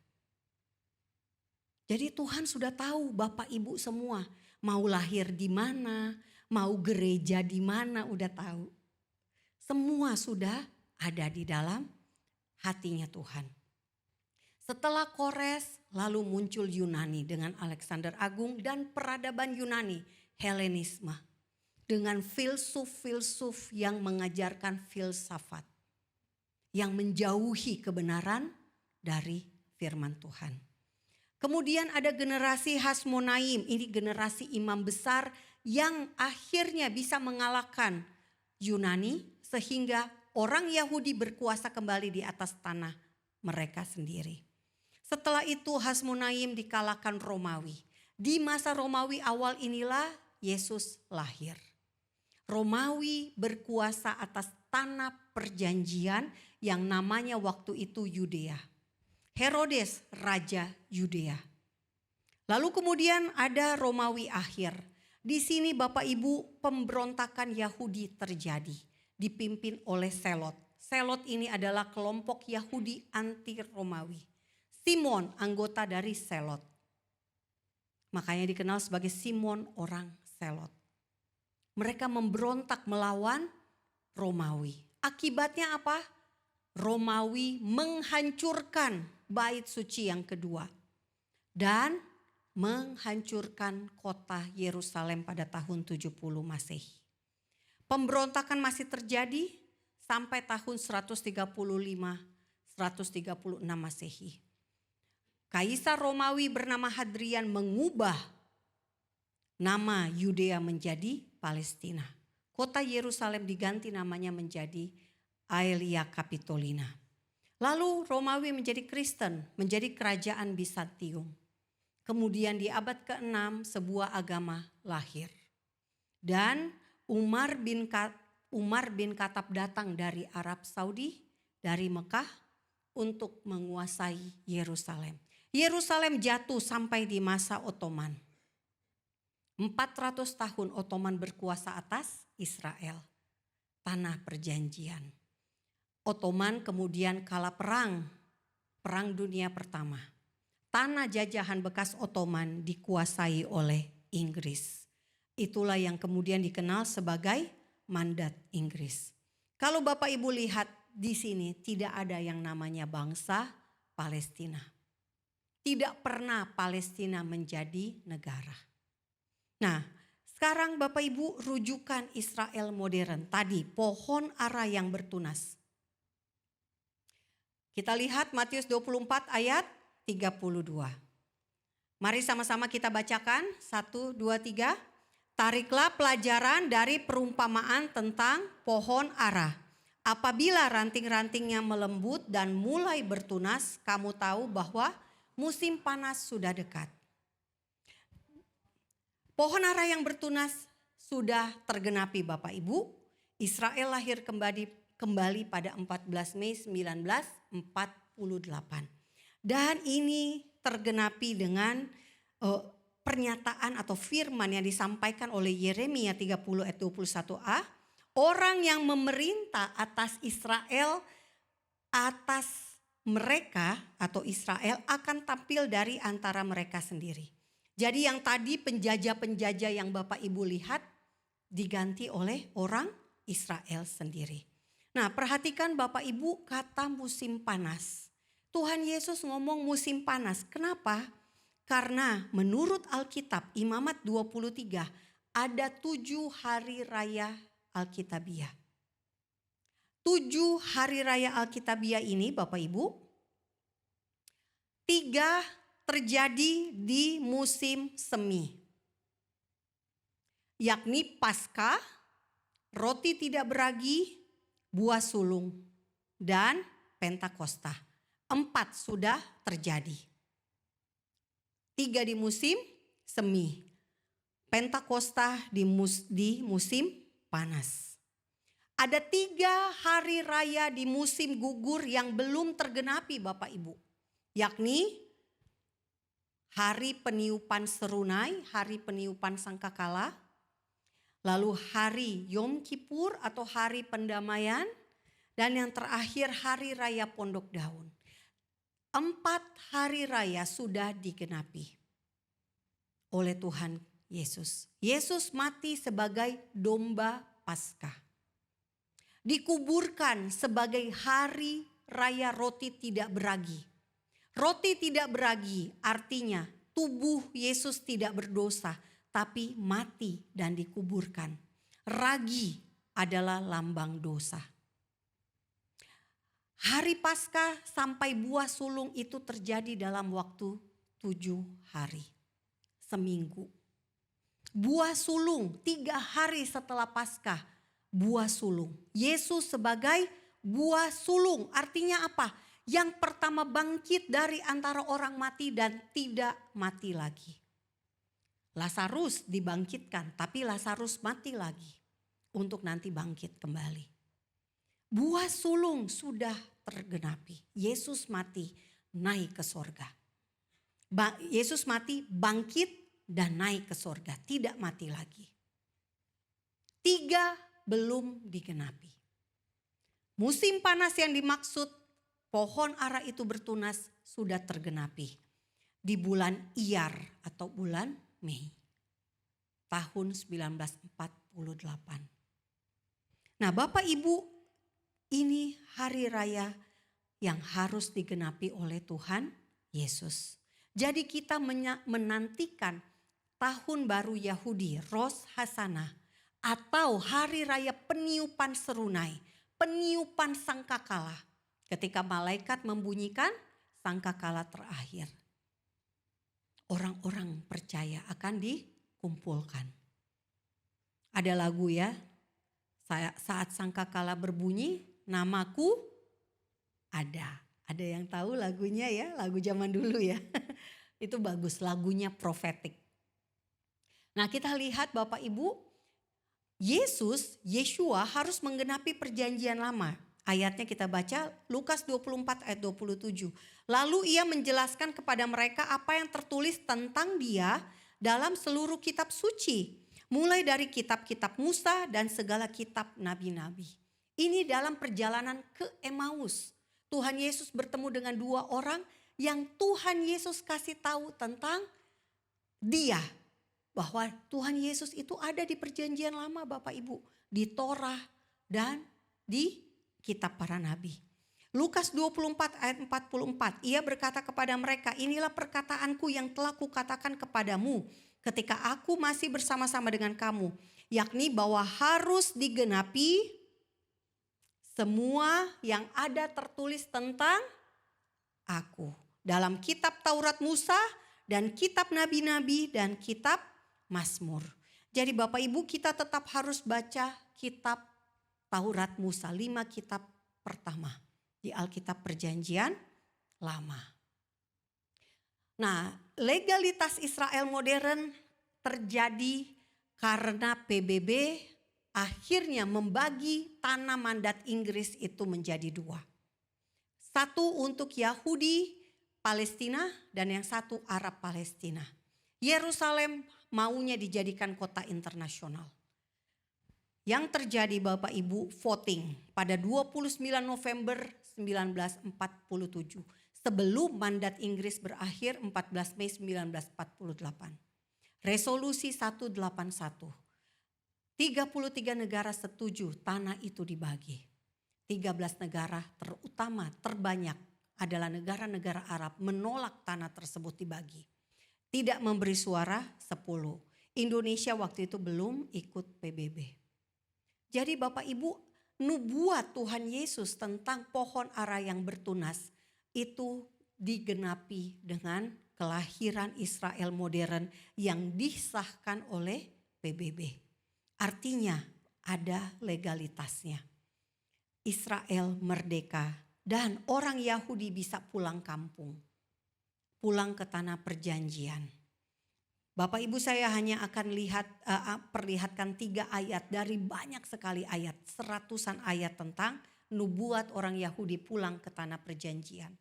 Jadi Tuhan sudah tahu Bapak Ibu semua mau lahir di mana, mau gereja di mana udah tahu. Semua sudah ada di dalam hatinya Tuhan. Setelah Kores lalu muncul Yunani dengan Alexander Agung dan peradaban Yunani, Helenisme. Dengan filsuf-filsuf yang mengajarkan filsafat. Yang menjauhi kebenaran dari firman Tuhan. Kemudian ada generasi Hasmonaim, ini generasi imam besar yang akhirnya bisa mengalahkan Yunani sehingga orang Yahudi berkuasa kembali di atas tanah mereka sendiri. Setelah itu Hasmonaim dikalahkan Romawi. Di masa Romawi awal inilah Yesus lahir. Romawi berkuasa atas tanah perjanjian yang namanya waktu itu Yudea. Herodes raja Yudea. Lalu kemudian ada Romawi akhir. Di sini Bapak Ibu pemberontakan Yahudi terjadi. Dipimpin oleh Selot. Selot ini adalah kelompok Yahudi anti Romawi. Simon anggota dari Selot. Makanya dikenal sebagai Simon orang Selot. Mereka memberontak melawan Romawi. Akibatnya apa? Romawi menghancurkan bait suci yang kedua. Dan menghancurkan kota Yerusalem pada tahun 70 Masehi. Pemberontakan masih terjadi sampai tahun 135, 136 Masehi. Kaisar Romawi bernama Hadrian mengubah nama Yudea menjadi Palestina. Kota Yerusalem diganti namanya menjadi Aelia Capitolina. Lalu Romawi menjadi Kristen, menjadi kerajaan Bizantium. Kemudian di abad ke-6 sebuah agama lahir. Dan Umar bin Khattab datang dari Arab Saudi, dari Mekah untuk menguasai Yerusalem. Yerusalem jatuh sampai di masa Ottoman. 400 tahun Ottoman berkuasa atas Israel, tanah perjanjian. Ottoman kemudian kalah Perang Dunia Pertama. Tanah jajahan bekas Ottoman dikuasai oleh Inggris. Itulah yang kemudian dikenal sebagai mandat Inggris. Kalau Bapak Ibu lihat di sini tidak ada yang namanya bangsa Palestina. Tidak pernah Palestina menjadi negara. Nah, sekarang Bapak Ibu rujukan Israel modern. Tadi pohon ara yang bertunas. Kita lihat Matius 24 ayat 32. Mari sama-sama kita bacakan. 1, 2, 3. Tariklah pelajaran dari perumpamaan tentang pohon ara. Apabila ranting-rantingnya melembut dan mulai bertunas, kamu tahu bahwa musim panas sudah dekat. Pohon ara yang bertunas sudah tergenapi Bapak Ibu. Israel lahir kembali pada 14 Mei 1948. Dan ini tergenapi dengan pernyataan atau firman yang disampaikan oleh Yeremia 30 ayat 21a. Orang yang memerintah atas Israel, atas mereka atau Israel akan tampil dari antara mereka sendiri. Jadi yang tadi penjajah-penjajah yang Bapak Ibu lihat diganti oleh orang Israel sendiri. Nah, perhatikan Bapak Ibu kata musim panas. Tuhan Yesus ngomong musim panas. Kenapa? Karena menurut Alkitab Imamat 23 ada 7 hari raya Alkitabiah. 7 hari raya Alkitabiah ini Bapak Ibu, 3 terjadi di musim semi. Yakni Paskah, roti tidak beragi, buah sulung, dan Pentakosta. 4 sudah terjadi. 3 di musim semi. Pentakosta di musim panas. Ada 3 hari raya di musim gugur yang belum tergenapi Bapak Ibu. Yakni hari peniupan serunai, hari peniupan sangkakala. Lalu hari Yom Kippur atau hari pendamaian. Dan yang terakhir hari raya Pondok Daun. 4 hari raya sudah digenapi oleh Tuhan Yesus. Yesus mati sebagai domba Paskah. Dikuburkan sebagai hari raya roti tidak beragi. Roti tidak beragi artinya tubuh Yesus tidak berdosa tapi mati dan dikuburkan. Ragi adalah lambang dosa. Hari Paskah sampai buah sulung itu terjadi dalam waktu 7 hari, seminggu. Buah sulung 3 hari setelah Paskah, buah sulung. Yesus sebagai buah sulung, artinya apa? Yang pertama bangkit dari antara orang mati dan tidak mati lagi. Lazarus dibangkitkan, tapi Lazarus mati lagi untuk nanti bangkit kembali. Buah sulung sudah tergenapi. Yesus mati, naik ke sorga. Yesus mati, bangkit dan naik ke sorga. Tidak mati lagi. 3 belum digenapi. Musim panas yang dimaksud pohon ara itu bertunas sudah tergenapi. Di bulan Iyar atau bulan Mei. Tahun 1948. Nah Bapak Ibu, ini hari raya yang harus digenapi oleh Tuhan Yesus. Jadi kita menantikan tahun baru Yahudi, Rosh Hashanah, atau hari raya peniupan serunai, peniupan sangkakala. Ketika malaikat membunyikan sangkakala terakhir. Orang-orang percaya akan dikumpulkan. Ada lagu ya, saat sangkakala berbunyi, namaku ada. Ada yang tahu lagunya ya, lagu zaman dulu ya. Itu bagus, lagunya profetik. Nah kita lihat Bapak Ibu, Yeshua harus menggenapi perjanjian lama. Ayatnya kita baca Lukas 24 ayat 27. Lalu ia menjelaskan kepada mereka apa yang tertulis tentang dia dalam seluruh kitab suci. Mulai dari kitab-kitab Musa dan segala kitab nabi-nabi. Ini dalam perjalanan ke Emmaus. Tuhan Yesus bertemu dengan 2 orang yang Tuhan Yesus kasih tahu tentang dia. Bahwa Tuhan Yesus itu ada di perjanjian lama Bapak Ibu. Di Torah dan di kitab para nabi. Lukas 24 ayat 44. Ia berkata kepada mereka, inilah perkataanku yang telah kukatakan kepadamu ketika aku masih bersama-sama dengan kamu. Yakni bahwa harus digenapi semua yang ada tertulis tentang aku. Dalam kitab Taurat Musa dan kitab nabi-nabi dan kitab Mazmur. Jadi Bapak Ibu kita tetap harus baca kitab Taurat Musa, 5 kitab pertama di Alkitab Perjanjian Lama. Nah, legalitas Israel modern terjadi karena PBB akhirnya membagi tanah mandat Inggris itu menjadi 2. Satu untuk Yahudi Palestina dan yang satu Arab Palestina. Yerusalem maunya dijadikan kota internasional. Yang terjadi Bapak Ibu voting pada 29 November 1947 sebelum mandat Inggris berakhir 14 Mei 1948. Resolusi 181. 33 negara setuju tanah itu dibagi. 13 negara terutama terbanyak adalah negara-negara Arab menolak tanah tersebut dibagi. Tidak memberi suara 10. Indonesia waktu itu belum ikut PBB. Jadi Bapak Ibu, nubuat Tuhan Yesus tentang pohon ara yang bertunas itu digenapi dengan kelahiran Israel modern yang disahkan oleh PBB. Artinya ada legalitasnya. Israel merdeka dan orang Yahudi bisa pulang kampung. Pulang ke tanah perjanjian. Bapak Ibu saya hanya akan perlihatkan 3 ayat dari banyak sekali ayat. Seratusan ayat tentang nubuat orang Yahudi pulang ke tanah perjanjian.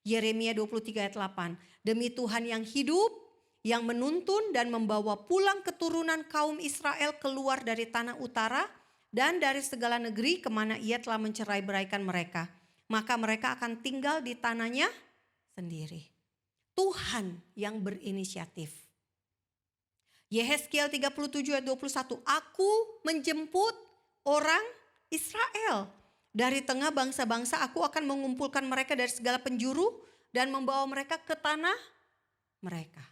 Yeremia 23 ayat 8. Demi Tuhan yang hidup, yang menuntun dan membawa pulang keturunan kaum Israel keluar dari tanah utara dan dari segala negeri kemana ia telah mencerai-beraikan mereka. Maka mereka akan tinggal di tanahnya sendiri. Tuhan yang berinisiatif. Yehezkiel 37 ayat 21. Aku menjemput orang Israel. Dari tengah bangsa-bangsa aku akan mengumpulkan mereka dari segala penjuru dan membawa mereka ke tanah mereka.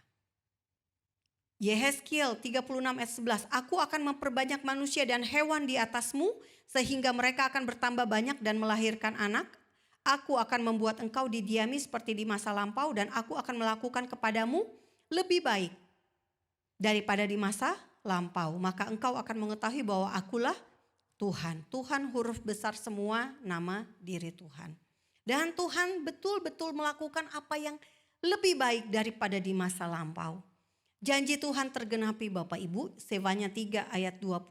Yehezkiel 36 ayat 11. Aku akan memperbanyak manusia dan hewan di atasmu sehingga mereka akan bertambah banyak dan melahirkan anak. Aku akan membuat engkau didiami seperti di masa lampau dan aku akan melakukan kepadamu lebih baik daripada di masa lampau. Maka engkau akan mengetahui bahwa akulah Tuhan. Tuhan huruf besar semua nama diri Tuhan. Dan Tuhan betul-betul melakukan apa yang lebih baik daripada di masa lampau. Janji Tuhan tergenapi Bapak Ibu, Sefanya 3 ayat 20.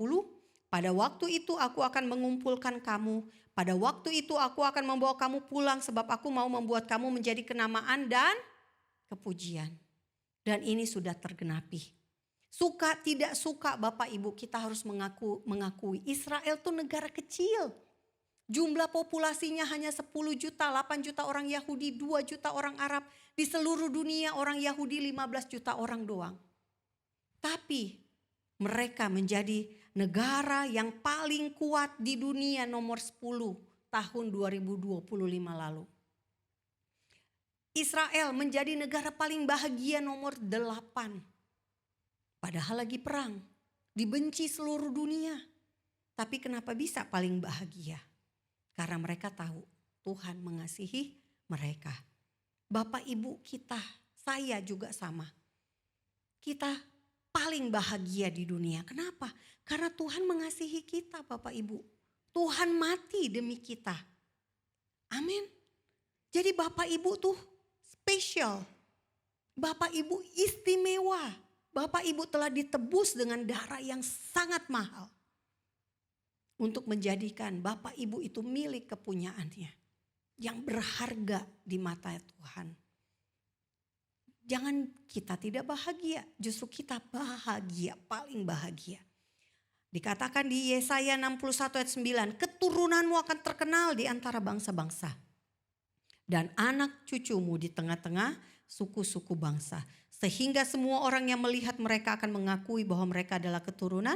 Pada waktu itu aku akan mengumpulkan kamu. Pada waktu itu aku akan membawa kamu pulang sebab aku mau membuat kamu menjadi kenamaan dan kepujian. Dan ini sudah tergenapi. Suka tidak suka Bapak Ibu, kita harus mengakui Israel itu negara kecil. Jumlah populasinya hanya 10 juta, 8 juta orang Yahudi, 2 juta orang Arab. Di seluruh dunia orang Yahudi 15 juta orang doang. Tapi mereka menjadi negara yang paling kuat di dunia nomor 10 tahun 2025 lalu. Israel menjadi negara paling bahagia nomor 8. Padahal lagi perang, dibenci seluruh dunia. Tapi kenapa bisa paling bahagia? Karena mereka tahu Tuhan mengasihi mereka. Bapak ibu kita, saya juga sama. Kita paling bahagia di dunia. Kenapa? Karena Tuhan mengasihi kita Bapak ibu. Tuhan mati demi kita. Amin. Jadi Bapak ibu tuh spesial. Bapak ibu istimewa. Bapak ibu telah ditebus dengan darah yang sangat mahal. Untuk menjadikan Bapak Ibu itu milik kepunyaannya. Yang berharga di mata Tuhan. Jangan kita tidak bahagia. Justru kita bahagia, paling bahagia. Dikatakan di Yesaya 61 ayat 9. Keturunanmu akan terkenal di antara bangsa-bangsa. Dan anak cucumu di tengah-tengah suku-suku bangsa. Sehingga semua orang yang melihat mereka akan mengakui bahwa mereka adalah keturunan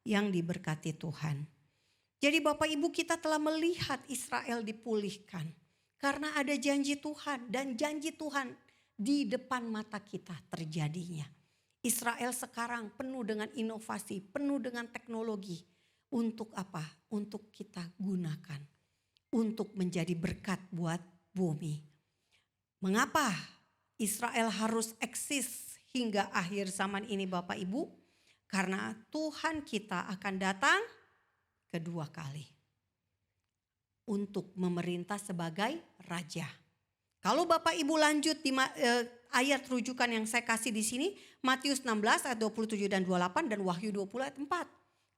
yang diberkati Tuhan. Jadi Bapak Ibu kita telah melihat Israel dipulihkan. Karena ada janji Tuhan dan janji Tuhan di depan mata kita terjadinya. Israel sekarang penuh dengan inovasi, penuh dengan teknologi. Untuk apa? Untuk kita gunakan. Untuk menjadi berkat buat bumi. Mengapa Israel harus eksis hingga akhir zaman ini Bapak Ibu? Karena Tuhan kita akan datang kedua kali untuk memerintah sebagai raja. Kalau Bapak Ibu lanjut di ayat rujukan yang saya kasih di sini, Matius 16 ayat 27 dan 28 dan Wahyu 20 ayat 4.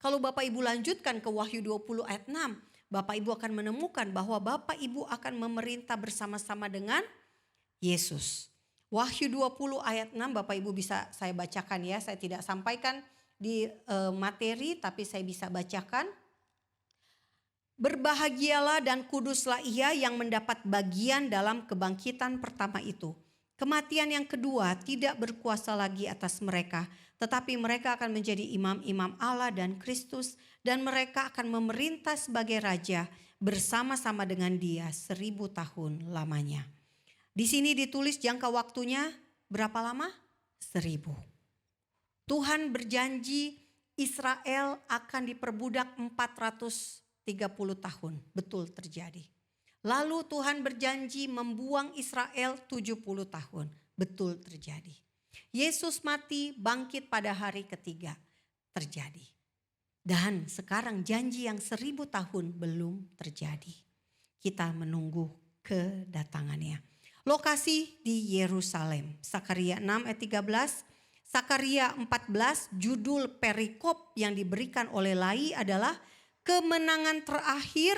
Kalau Bapak Ibu lanjutkan ke Wahyu 20 ayat 6, Bapak Ibu akan menemukan bahwa Bapak Ibu akan memerintah bersama-sama dengan Yesus. Wahyu 20 ayat 6 Bapak Ibu bisa saya bacakan ya, saya tidak sampaikan di materi tapi saya bisa bacakan. Berbahagialah dan kuduslah ia yang mendapat bagian dalam kebangkitan pertama itu. Kematian yang kedua tidak berkuasa lagi atas mereka, tetapi mereka akan menjadi imam-imam Allah dan Kristus dan mereka akan memerintah sebagai raja bersama-sama dengan Dia 1000 tahun lamanya. Di sini ditulis jangka waktunya berapa lama? 1000. Tuhan berjanji Israel akan diperbudak 430 tahun, betul terjadi. Lalu Tuhan berjanji membuang Israel 70 tahun, betul terjadi. Yesus mati bangkit pada hari ketiga, terjadi. Dan sekarang janji yang 1000 tahun belum terjadi. Kita menunggu kedatangannya. Lokasi di Yerusalem, Sakaria 6 ayat 13, Sakaria 14 judul perikop yang diberikan oleh Lai adalah kemenangan terakhir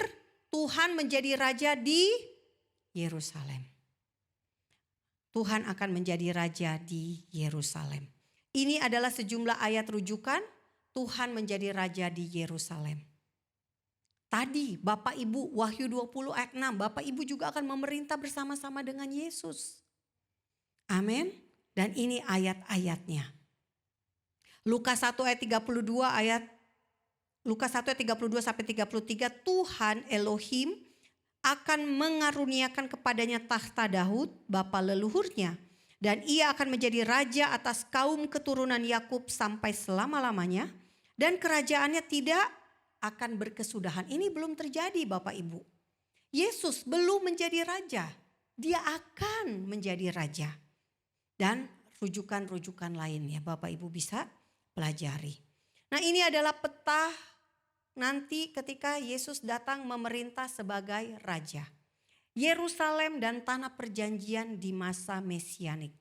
Tuhan menjadi raja di Yerusalem. Tuhan akan menjadi raja di Yerusalem. Ini adalah sejumlah ayat rujukan Tuhan menjadi raja di Yerusalem. Tadi Bapak Ibu Wahyu 20 ayat 6, Bapak Ibu juga akan memerintah bersama-sama dengan Yesus. Amin. Dan ini ayat-ayatnya. Lukas 1 ayat 32 Lukas 1 ayat 32 sampai 33, Tuhan Elohim akan mengaruniakan kepadanya tahta Daud, bapa leluhurnya. Dan ia akan menjadi raja atas kaum keturunan Yakub sampai selama-lamanya. Dan kerajaannya tidak akan berkesudahan. Ini belum terjadi Bapak Ibu. Yesus belum menjadi raja. Dia akan menjadi raja. Dan rujukan-rujukan lainnya Bapak Ibu bisa pelajari. Nah, ini adalah peta nanti ketika Yesus datang memerintah sebagai raja. Yerusalem dan tanah perjanjian di masa Mesianik.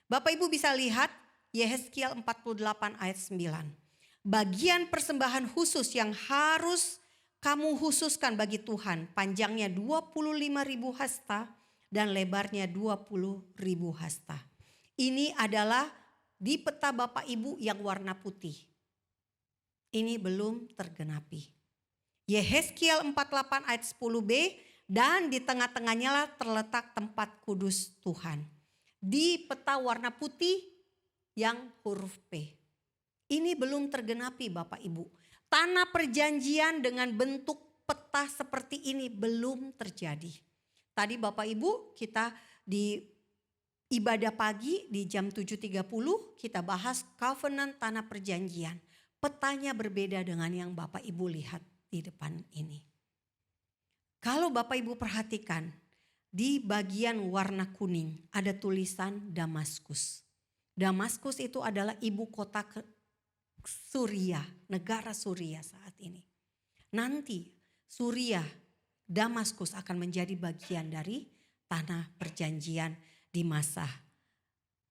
Bapak Ibu bisa lihat Yehezkiel 48 ayat 9. Bagian persembahan khusus yang harus kamu khususkan bagi Tuhan, panjangnya 25.000 hasta dan lebarnya 20.000 hasta. Ini adalah di peta Bapak Ibu yang warna putih. Ini belum tergenapi. Yehezkiel 48 ayat 10b, dan di tengah-tengahnya lah terletak tempat kudus Tuhan. Di peta warna putih yang huruf P. Ini belum tergenapi Bapak Ibu. Tanah perjanjian dengan bentuk peta seperti ini belum terjadi. Tadi Bapak Ibu kita di ibadah pagi di jam 7.30 kita bahas covenant tanah perjanjian. Petanya berbeda dengan yang Bapak Ibu lihat di depan ini. Kalau Bapak Ibu perhatikan di bagian warna kuning ada tulisan Damaskus. Damaskus itu adalah ibu kota Suriah, negara Suriah saat ini. Nanti Suriah, Damaskus akan menjadi bagian dari tanah perjanjian di masa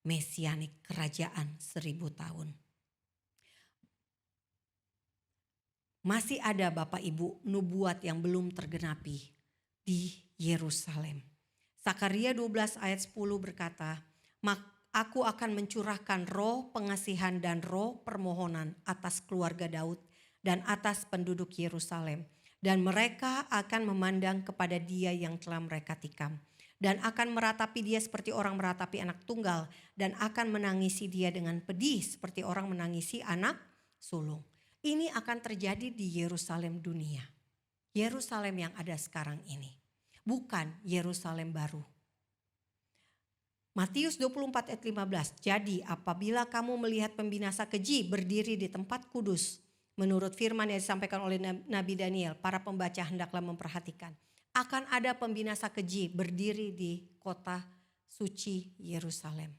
Mesianik, kerajaan 1000 tahun. Masih ada Bapak Ibu nubuat yang belum tergenapi di Yerusalem. Sakaria 12 ayat 10 berkata, Aku akan mencurahkan roh pengasihan dan roh permohonan atas keluarga Daud dan atas penduduk Yerusalem. Dan mereka akan memandang kepada dia yang telah mereka tikam. Dan akan meratapi dia seperti orang meratapi anak tunggal. Dan akan menangisi dia dengan pedih seperti orang menangisi anak sulung. Ini akan terjadi di Yerusalem dunia. Yerusalem yang ada sekarang ini. Bukan Yerusalem baru. Matius 24 ayat 15. Jadi apabila kamu melihat pembinasa keji berdiri di tempat kudus. Menurut firman yang disampaikan oleh Nabi Daniel. Para pembaca hendaklah memperhatikan. Akan ada pembinasa keji berdiri di kota suci Yerusalem.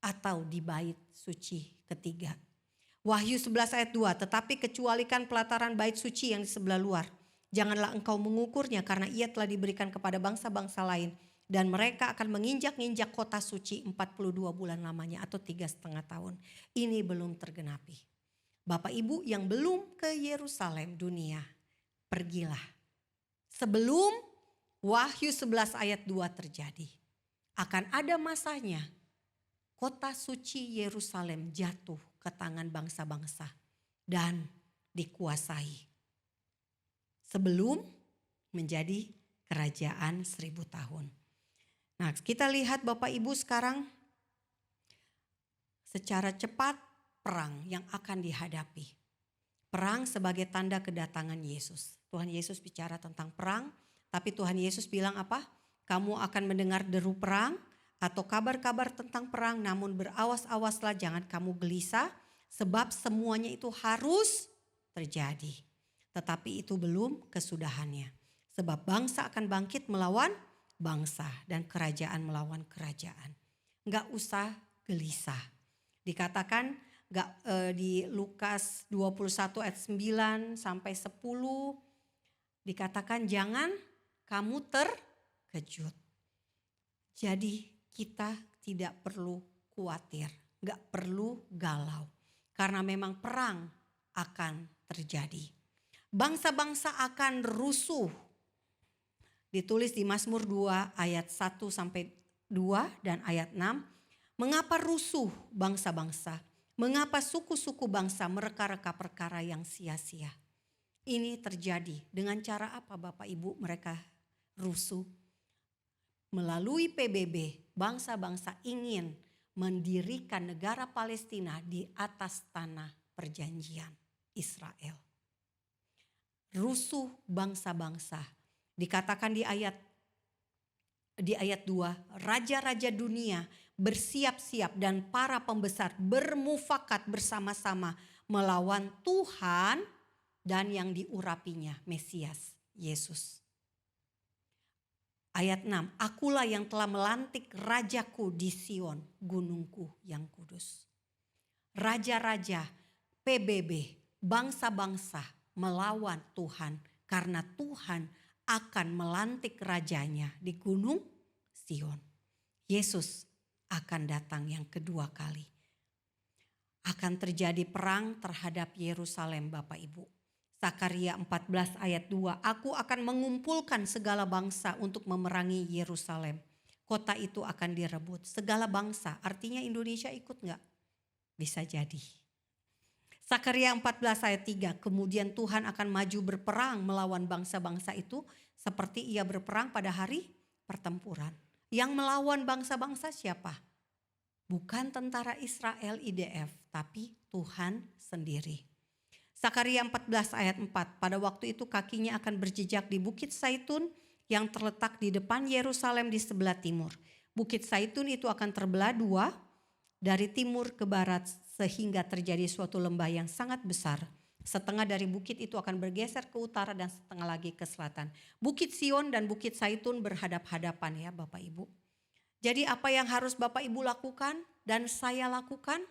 Atau di bait suci ketiga. Wahyu 11 ayat 2. Tetapi kecualikan pelataran bait suci yang di sebelah luar. Janganlah engkau mengukurnya karena ia telah diberikan kepada bangsa-bangsa lain. Dan mereka akan menginjak-injak kota suci 42 bulan lamanya atau 3,5 tahun. Ini belum tergenapi. Bapak Ibu yang belum ke Yerusalem dunia, pergilah. Sebelum Wahyu 11 ayat 2 terjadi. Akan ada masanya kota suci Yerusalem jatuh ke tangan bangsa-bangsa dan dikuasai. Sebelum menjadi kerajaan 1000 tahun. Nah, kita lihat Bapak Ibu sekarang secara cepat perang yang akan dihadapi. Perang sebagai tanda kedatangan Yesus. Tuhan Yesus bicara tentang perang, tapi Tuhan Yesus bilang apa? Kamu akan mendengar deru perang atau kabar-kabar tentang perang, namun berawas-awaslah jangan kamu gelisah, sebab semuanya itu harus terjadi. Tetapi itu belum kesudahannya. Sebab bangsa akan bangkit melawan bangsa dan kerajaan melawan kerajaan. Enggak usah gelisah. Dikatakan di Lukas 21 ayat 9 sampai 10 dikatakan jangan kamu terkejut. Jadi kita tidak perlu khawatir, enggak perlu galau. Karena memang perang akan terjadi. Bangsa-bangsa akan rusuh. Ditulis di Mazmur 2 ayat 1 sampai 2 dan ayat 6. Mengapa rusuh bangsa-bangsa? Mengapa suku-suku bangsa mereka-reka perkara yang sia-sia? Ini terjadi dengan cara apa Bapak Ibu mereka rusuh? Melalui PBB bangsa-bangsa ingin mendirikan negara Palestina di atas tanah perjanjian Israel. Rusuh bangsa-bangsa. Dikatakan di ayat 2, raja-raja dunia bersiap-siap dan para pembesar bermufakat bersama-sama melawan Tuhan dan yang diurapinya, Mesias, Yesus. Ayat 6, akulah yang telah melantik rajaku di Sion, gunungku yang kudus. Raja-raja, PBB, bangsa-bangsa melawan Tuhan karena Tuhan akan melantik rajanya di gunung Sion. Yesus akan datang yang kedua kali. Akan terjadi perang terhadap Yerusalem, Bapak Ibu. Zakaria 14 ayat 2, aku akan mengumpulkan segala bangsa untuk memerangi Yerusalem. Kota itu akan direbut. Segala bangsa, artinya Indonesia ikut enggak? Bisa jadi. Zakaria 14 ayat 3, kemudian Tuhan akan maju berperang melawan bangsa-bangsa itu seperti ia berperang pada hari pertempuran. Yang melawan bangsa-bangsa siapa? Bukan tentara Israel IDF, tapi Tuhan sendiri. Zakaria 14 ayat 4, pada waktu itu kakinya akan berjejak di Bukit Zaitun yang terletak di depan Yerusalem di sebelah timur. Bukit Zaitun itu akan terbelah dua dari timur ke barat sehingga terjadi suatu lembah yang sangat besar. Setengah dari bukit itu akan bergeser ke utara dan setengah lagi ke selatan. Bukit Sion dan Bukit Zaitun berhadap-hadapan ya Bapak Ibu. Jadi apa yang harus Bapak Ibu lakukan dan saya lakukan?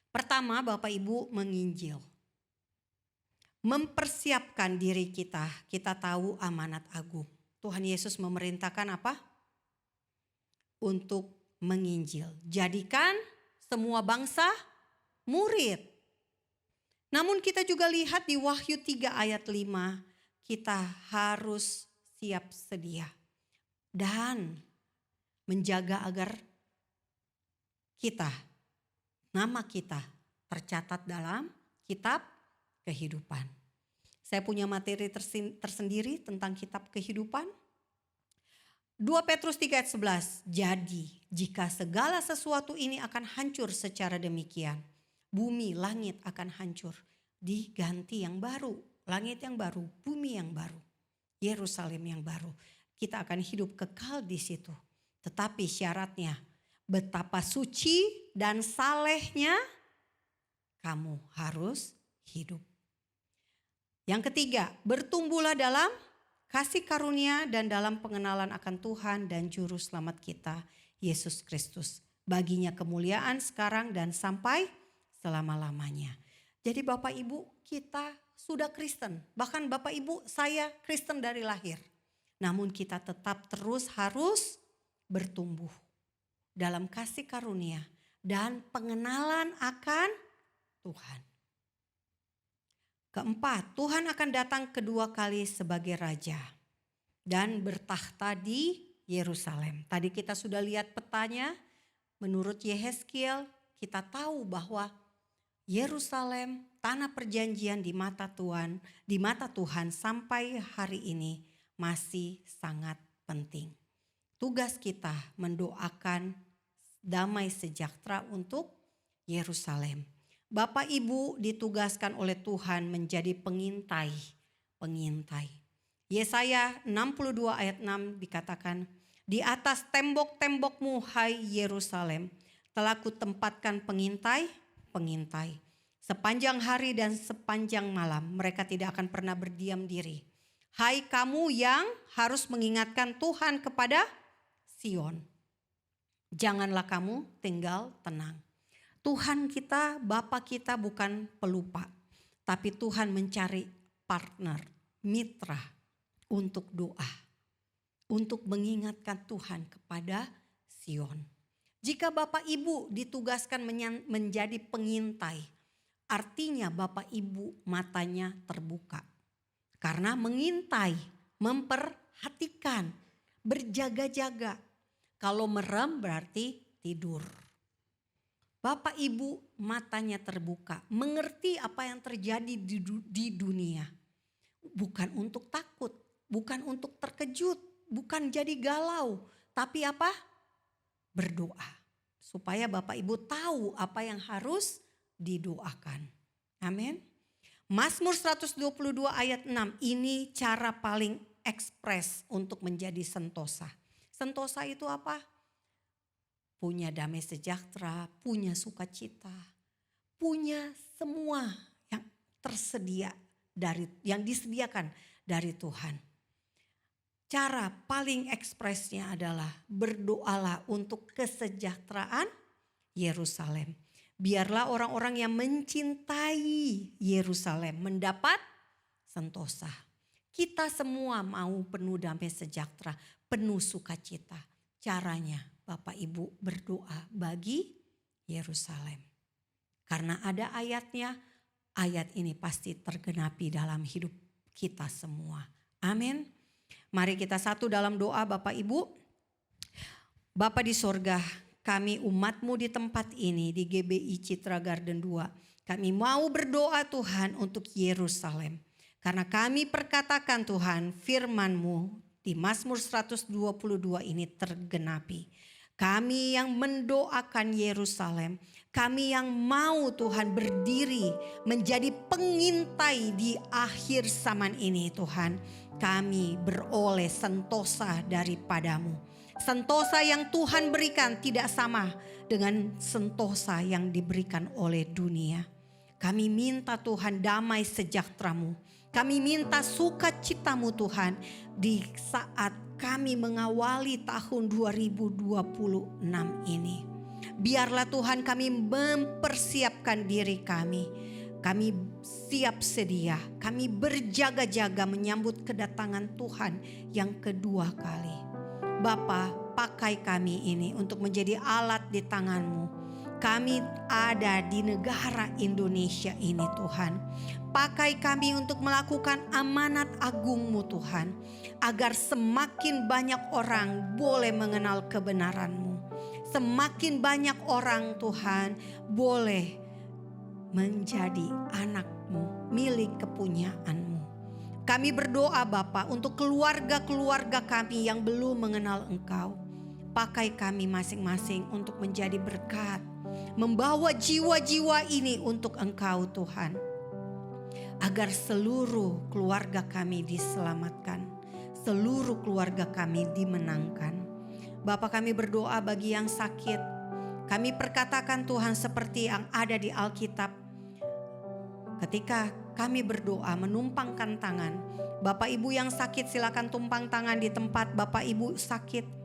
Pertama, Bapak Ibu menginjil. Mempersiapkan diri kita, kita tahu amanat agung. Tuhan Yesus memerintahkan apa? Untuk menginjil. Jadikan semua bangsa murid. Namun kita juga lihat di Wahyu 3 ayat 5, kita harus siap sedia. Dan menjaga agar nama kita tercatat dalam kitab kehidupan. Saya punya materi tersendiri tentang kitab kehidupan. 2 Petrus 3 ayat 11, jadi jika segala sesuatu ini akan hancur secara demikian, bumi, langit akan hancur, diganti yang baru, langit yang baru, bumi yang baru, Yerusalem yang baru. Kita akan hidup kekal di situ. Tetapi syaratnya betapa suci dan salehnya kamu harus hidup. Yang ketiga, bertumbuhlah dalam kasih karunia dan dalam pengenalan akan Tuhan dan Juru Selamat kita, Yesus Kristus. Baginya kemuliaan sekarang dan sampai selama-lamanya. Jadi Bapak Ibu, kita sudah Kristen. Bahkan Bapak Ibu, saya Kristen dari lahir. Namun kita tetap terus harus bertumbuh dalam kasih karunia dan pengenalan akan Tuhan. Keempat, Tuhan akan datang kedua kali sebagai raja dan bertakhta di Yerusalem. Tadi kita sudah lihat petanya, menurut Yehezkiel kita tahu bahwa Yerusalem, tanah perjanjian di mata Tuhan sampai hari ini masih sangat penting. Tugas kita mendoakan damai sejahtera untuk Yerusalem. Bapak Ibu ditugaskan oleh Tuhan menjadi pengintai. Yesaya 62 ayat 6 dikatakan, di atas tembok-tembokmu hai Yerusalem, telah kutempatkan pengintai. Sepanjang hari dan sepanjang malam mereka tidak akan pernah berdiam diri. Hai kamu yang harus mengingatkan Tuhan kepada Sion, janganlah kamu tinggal tenang. Tuhan kita, Bapa kita bukan pelupa, tapi Tuhan mencari partner, mitra untuk doa, untuk mengingatkan Tuhan kepada Sion. Jika Bapak Ibu ditugaskan menjadi pengintai, artinya Bapak Ibu matanya terbuka. Karena mengintai, memperhatikan, berjaga-jaga. Kalau merem berarti tidur. Bapak Ibu matanya terbuka, mengerti apa yang terjadi di dunia. Bukan untuk takut, bukan untuk terkejut, bukan jadi galau. Tapi apa? Berdoa. Supaya Bapak Ibu tahu apa yang harus didoakan. Amin. Mazmur 122 ayat 6, ini cara paling ekspres untuk menjadi sentosa. Sentosa itu apa? Punya damai sejahtera, punya sukacita, punya semua yang tersedia yang disediakan dari Tuhan. cara paling ekspresnya adalah berdoalah untuk kesejahteraan Yerusalem. Biarlah orang-orang yang mencintai Yerusalem mendapat sentosa. Kita semua mau penuh damai sejahtera, penuh sukacita. Caranya Bapak Ibu berdoa bagi Yerusalem. Karena ada ayatnya, ayat ini pasti tergenapi dalam hidup kita semua. Amin. Mari kita satu dalam doa Bapak Ibu. Bapa di sorga, kami umat-Mu di tempat ini di GBI Citra Garden 2. Kami mau berdoa Tuhan untuk Yerusalem. Karena kami perkatakan Tuhan firman-Mu di Mazmur 122 ini tergenapi. Kami yang mendoakan Yerusalem, kami yang mau Tuhan berdiri menjadi pengintai di akhir zaman ini Tuhan. Kami beroleh sentosa daripada-Mu. Sentosa yang Tuhan berikan tidak sama dengan sentosa yang diberikan oleh dunia. Kami minta Tuhan damai sejahtera-Mu. Kami minta sukacita-Mu Tuhan di saat kami mengawali tahun 2026 ini. Biarlah Tuhan kami mempersiapkan diri kami. Kami siap sedia, kami berjaga-jaga menyambut kedatangan Tuhan yang kedua kali. Bapa, pakai kami ini untuk menjadi alat di tangan-Mu. Kami ada di negara Indonesia ini Tuhan. Pakai kami untuk melakukan amanat agung-Mu Tuhan. Agar semakin banyak orang boleh mengenal kebenaran-Mu. Semakin banyak orang Tuhan boleh menjadi anak-Mu, milik kepunyaan-Mu. Kami berdoa Bapa untuk keluarga-keluarga kami yang belum mengenal Engkau. Pakai kami masing-masing untuk menjadi berkat. Membawa jiwa-jiwa ini untuk Engkau Tuhan. Agar seluruh keluarga kami diselamatkan. Seluruh keluarga kami dimenangkan. Bapa kami berdoa bagi yang sakit. Kami perkatakan Tuhan seperti yang ada di Alkitab. Ketika kami berdoa menumpangkan tangan. Bapak Ibu yang sakit silakan tumpang tangan di tempat Bapak Ibu sakit.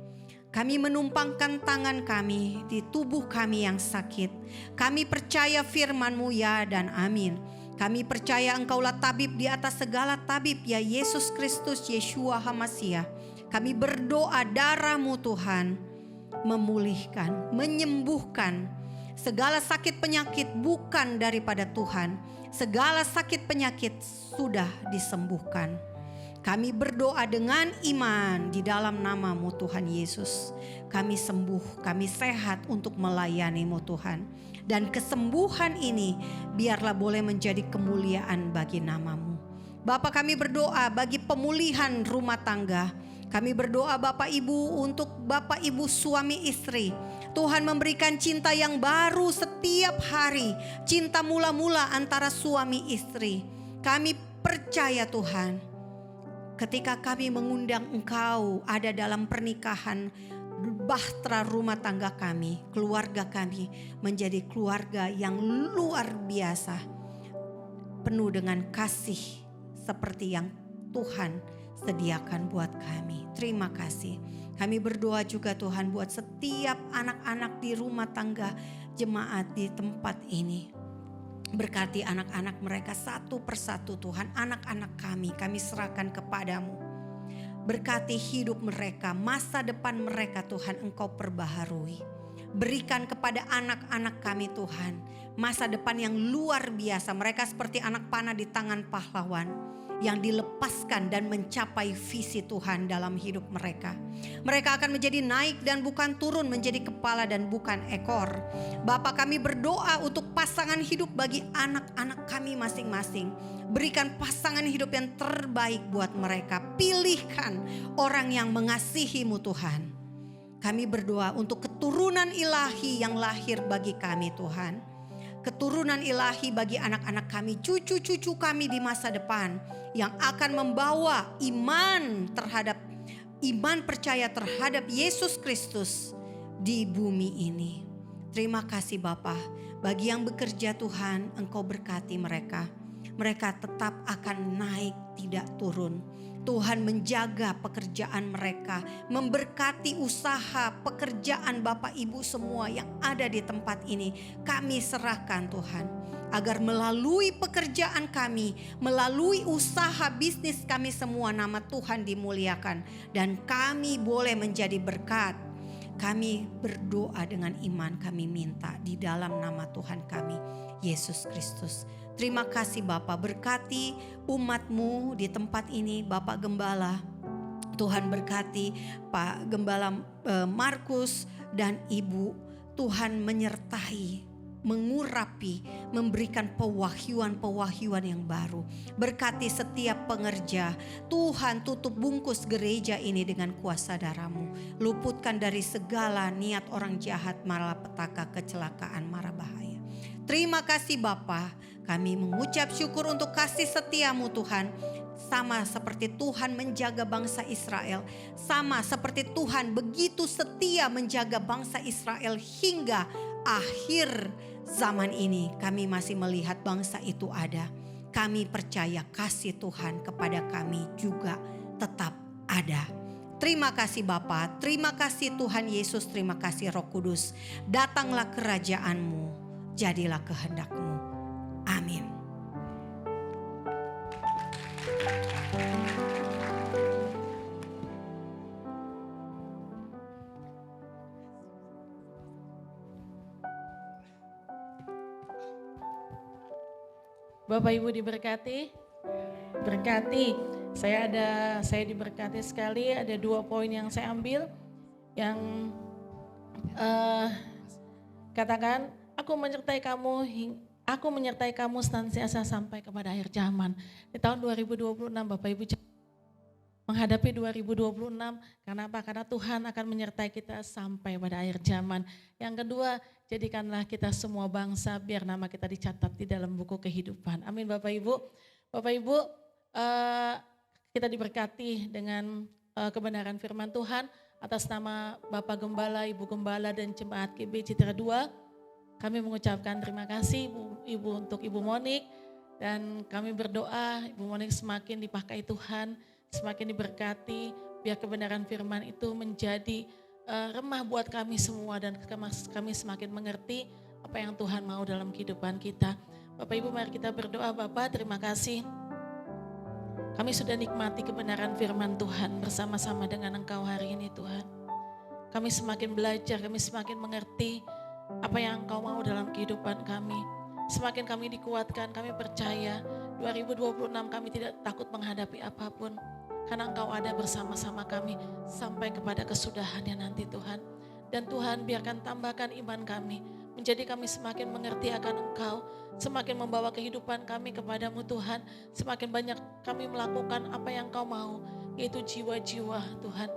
Kami menumpangkan tangan kami di tubuh kami yang sakit. Kami percaya firman-Mu ya dan amin. Kami percaya Engkaulah tabib di atas segala tabib ya Yesus Kristus Yeshua HaMasiah. Kami berdoa darah-Mu Tuhan memulihkan, menyembuhkan. Segala sakit penyakit bukan daripada Tuhan. Segala sakit penyakit sudah disembuhkan. Kami berdoa dengan iman di dalam nama-Mu Tuhan Yesus. Kami sembuh, kami sehat untuk melayani-Mu Tuhan. Dan kesembuhan ini biarlah boleh menjadi kemuliaan bagi nama-Mu. Bapa kami berdoa bagi pemulihan rumah tangga. Kami berdoa Bapak Ibu untuk Bapak Ibu suami istri. Tuhan memberikan cinta yang baru setiap hari. Cinta mula-mula antara suami istri. Kami percaya Tuhan. Ketika kami mengundang Engkau ada dalam pernikahan, bahtera rumah tangga kami, keluarga kami menjadi keluarga yang luar biasa. Penuh dengan kasih seperti yang Tuhan sediakan buat kami. Terima kasih. Kami berdoa juga Tuhan buat setiap anak-anak di rumah tangga jemaat di tempat ini. Berkati anak-anak mereka satu persatu Tuhan. Anak-anak kami serahkan kepadamu. Berkati hidup mereka, masa depan mereka Tuhan Engkau perbaharui. Berikan kepada anak-anak kami Tuhan masa depan yang luar biasa. Mereka seperti anak panah di tangan pahlawan yang dilepaskan dan mencapai visi Tuhan dalam hidup mereka. Mereka akan menjadi naik dan bukan turun, menjadi kepala dan bukan ekor. Bapa kami berdoa untuk pasangan hidup bagi anak-anak kami masing-masing. Berikan pasangan hidup yang terbaik buat mereka. Pilihkan orang yang mengasihi-Mu Tuhan. Kami berdoa untuk keturunan ilahi yang lahir bagi kami Tuhan. Keturunan ilahi bagi anak-anak kami, cucu-cucu kami di masa depan. Yang akan membawa iman percaya terhadap Yesus Kristus di bumi ini. Terima kasih Bapa. Bagi yang bekerja Tuhan, Engkau berkati mereka. Mereka tetap akan naik tidak turun. Tuhan menjaga pekerjaan mereka, memberkati usaha pekerjaan Bapak Ibu semua yang ada di tempat ini. Kami serahkan Tuhan, agar melalui pekerjaan kami, melalui usaha bisnis kami semua, nama Tuhan dimuliakan dan kami boleh menjadi berkat. Kami berdoa dengan iman, kami minta di dalam nama Tuhan kami, Yesus Kristus. Terima kasih Bapak, berkati umat-Mu di tempat ini, Bapak Gembala. Tuhan berkati Pak Gembala Markus dan Ibu. Tuhan menyertai, mengurapi, memberikan pewahyuan-pewahyuan yang baru. Berkati setiap pengerja. Tuhan tutup bungkus gereja ini dengan kuasa darah-Mu. Luputkan dari segala niat orang jahat, malapetaka, kecelakaan, mara bahaya. Terima kasih Bapa. Kami mengucap syukur untuk kasih setia-Mu Tuhan. Sama seperti Tuhan menjaga bangsa Israel. Sama seperti Tuhan begitu setia menjaga bangsa Israel hingga akhir zaman ini. Kami masih melihat bangsa itu ada. Kami percaya kasih Tuhan kepada kami juga tetap ada. Terima kasih Bapa, terima kasih Tuhan Yesus, terima kasih Roh Kudus. Datanglah kerajaan-Mu, jadilah kehendak-Mu. Amin. Bapak Ibu diberkati, berkati. Saya diberkati sekali. Ada 2 poin yang saya ambil. Yang katakan, aku menyertai kamu senantiasa sampai kepada akhir zaman. Di tahun 2026 Bapak Ibu menghadapi 2026, karena apa? Karena Tuhan akan menyertai kita sampai pada akhir zaman. Yang kedua, jadikanlah kita semua bangsa biar nama kita dicatat di dalam buku kehidupan. Amin Bapak Ibu. Bapak Ibu, kita diberkati dengan kebenaran firman Tuhan. Atas nama Bapak Gembala, Ibu Gembala dan Jemaat GB Citra 2, kami mengucapkan terima kasih Ibu untuk Ibu Monik. Dan kami berdoa Ibu Monik semakin dipakai Tuhan, semakin diberkati, biar kebenaran firman itu menjadi remah buat kami semua dan kami semakin mengerti apa yang Tuhan mau dalam kehidupan kita. Bapak Ibu, mari kita berdoa. Bapa, terima kasih. Kami sudah nikmati kebenaran firman Tuhan bersama-sama dengan Engkau hari ini Tuhan. Kami semakin belajar, kami semakin mengerti apa yang Engkau mau dalam kehidupan kami. Semakin kami dikuatkan, kami percaya 2026 kami tidak takut menghadapi apapun. Karena Engkau ada bersama-sama kami sampai kepada kesudahannya nanti Tuhan. Dan Tuhan biarkan tambahkan iman kami. Menjadi kami semakin mengerti akan Engkau. Semakin membawa kehidupan kami kepadamu Tuhan. Semakin banyak kami melakukan apa yang Engkau mau. Yaitu jiwa-jiwa Tuhan.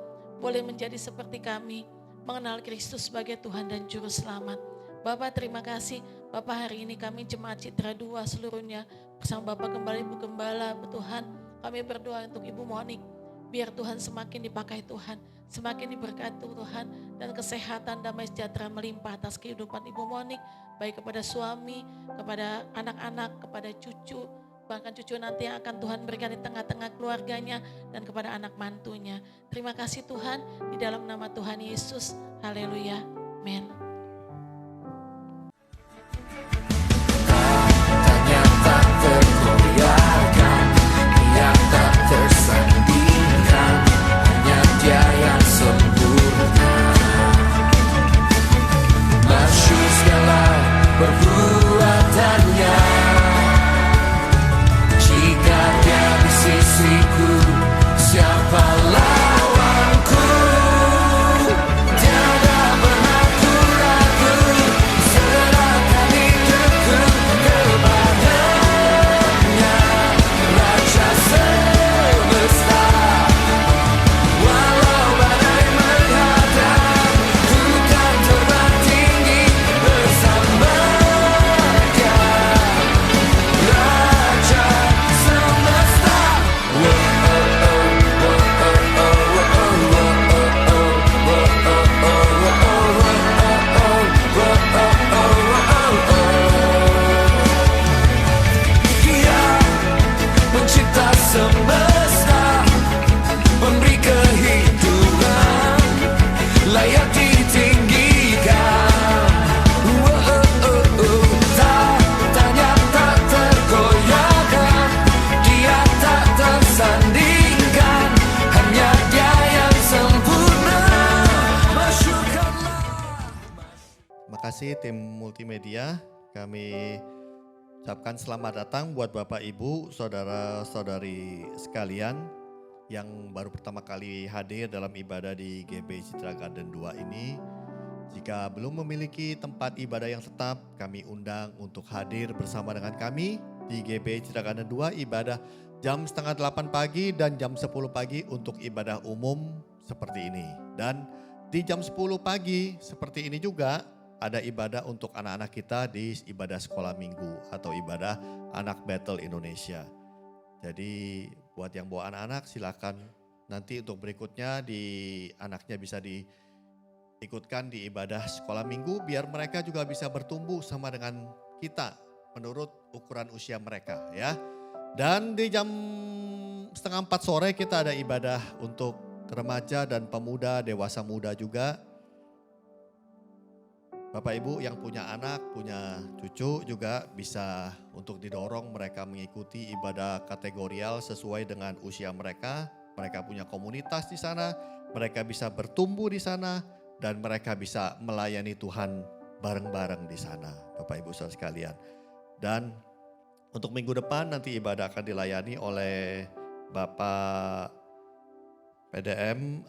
Boleh menjadi seperti kami. Mengenal Kristus sebagai Tuhan dan Juru Selamat. Bapak terima kasih. Bapak hari ini kami Jemaat Citra 2 seluruhnya. Bersama Bapak Gembala, Ibu Gembala Tuhan. Kami berdoa untuk Ibu Monik, biar Tuhan semakin dipakai Tuhan, semakin diberkati Tuhan, dan kesehatan damai sejahtera melimpah atas kehidupan Ibu Monik, baik kepada suami, kepada anak-anak, kepada cucu, bahkan cucu nanti yang akan Tuhan berikan di tengah-tengah keluarganya, dan kepada anak mantunya. Terima kasih Tuhan, di dalam nama Tuhan Yesus, haleluya, amin. Tersandingkan, hanya Dia yang sempurna. Masyhur segala perbuatannya. Jika Dia di sisiku, siapa lawanku? Tiada pernah ku kasih tim multimedia. Kami ucapkan selamat datang buat Bapak Ibu, saudara-saudari sekalian yang baru pertama kali hadir dalam ibadah di GB Citra Garden 2 ini. Jika belum memiliki tempat ibadah yang tetap, kami undang untuk hadir bersama dengan kami di GB Citra Garden 2 ibadah jam 7:30 pagi dan jam 10 pagi untuk ibadah umum seperti ini. Dan di jam 10 pagi seperti ini juga ada ibadah untuk anak-anak kita di ibadah sekolah minggu atau ibadah anak Battle Indonesia. Jadi buat yang bawa anak-anak silakan nanti untuk berikutnya anaknya bisa diikutkan di ibadah sekolah minggu biar mereka juga bisa bertumbuh sama dengan kita menurut ukuran usia mereka ya. Dan di jam 3:30 sore kita ada ibadah untuk remaja dan pemuda, dewasa muda juga. Bapak Ibu yang punya anak, punya cucu juga bisa untuk didorong mereka mengikuti ibadah kategorial sesuai dengan usia mereka. Mereka punya komunitas di sana, mereka bisa bertumbuh di sana dan mereka bisa melayani Tuhan bareng-bareng di sana, Bapak Ibu saudara sekalian. Dan untuk minggu depan nanti ibadah akan dilayani oleh Bapak PDM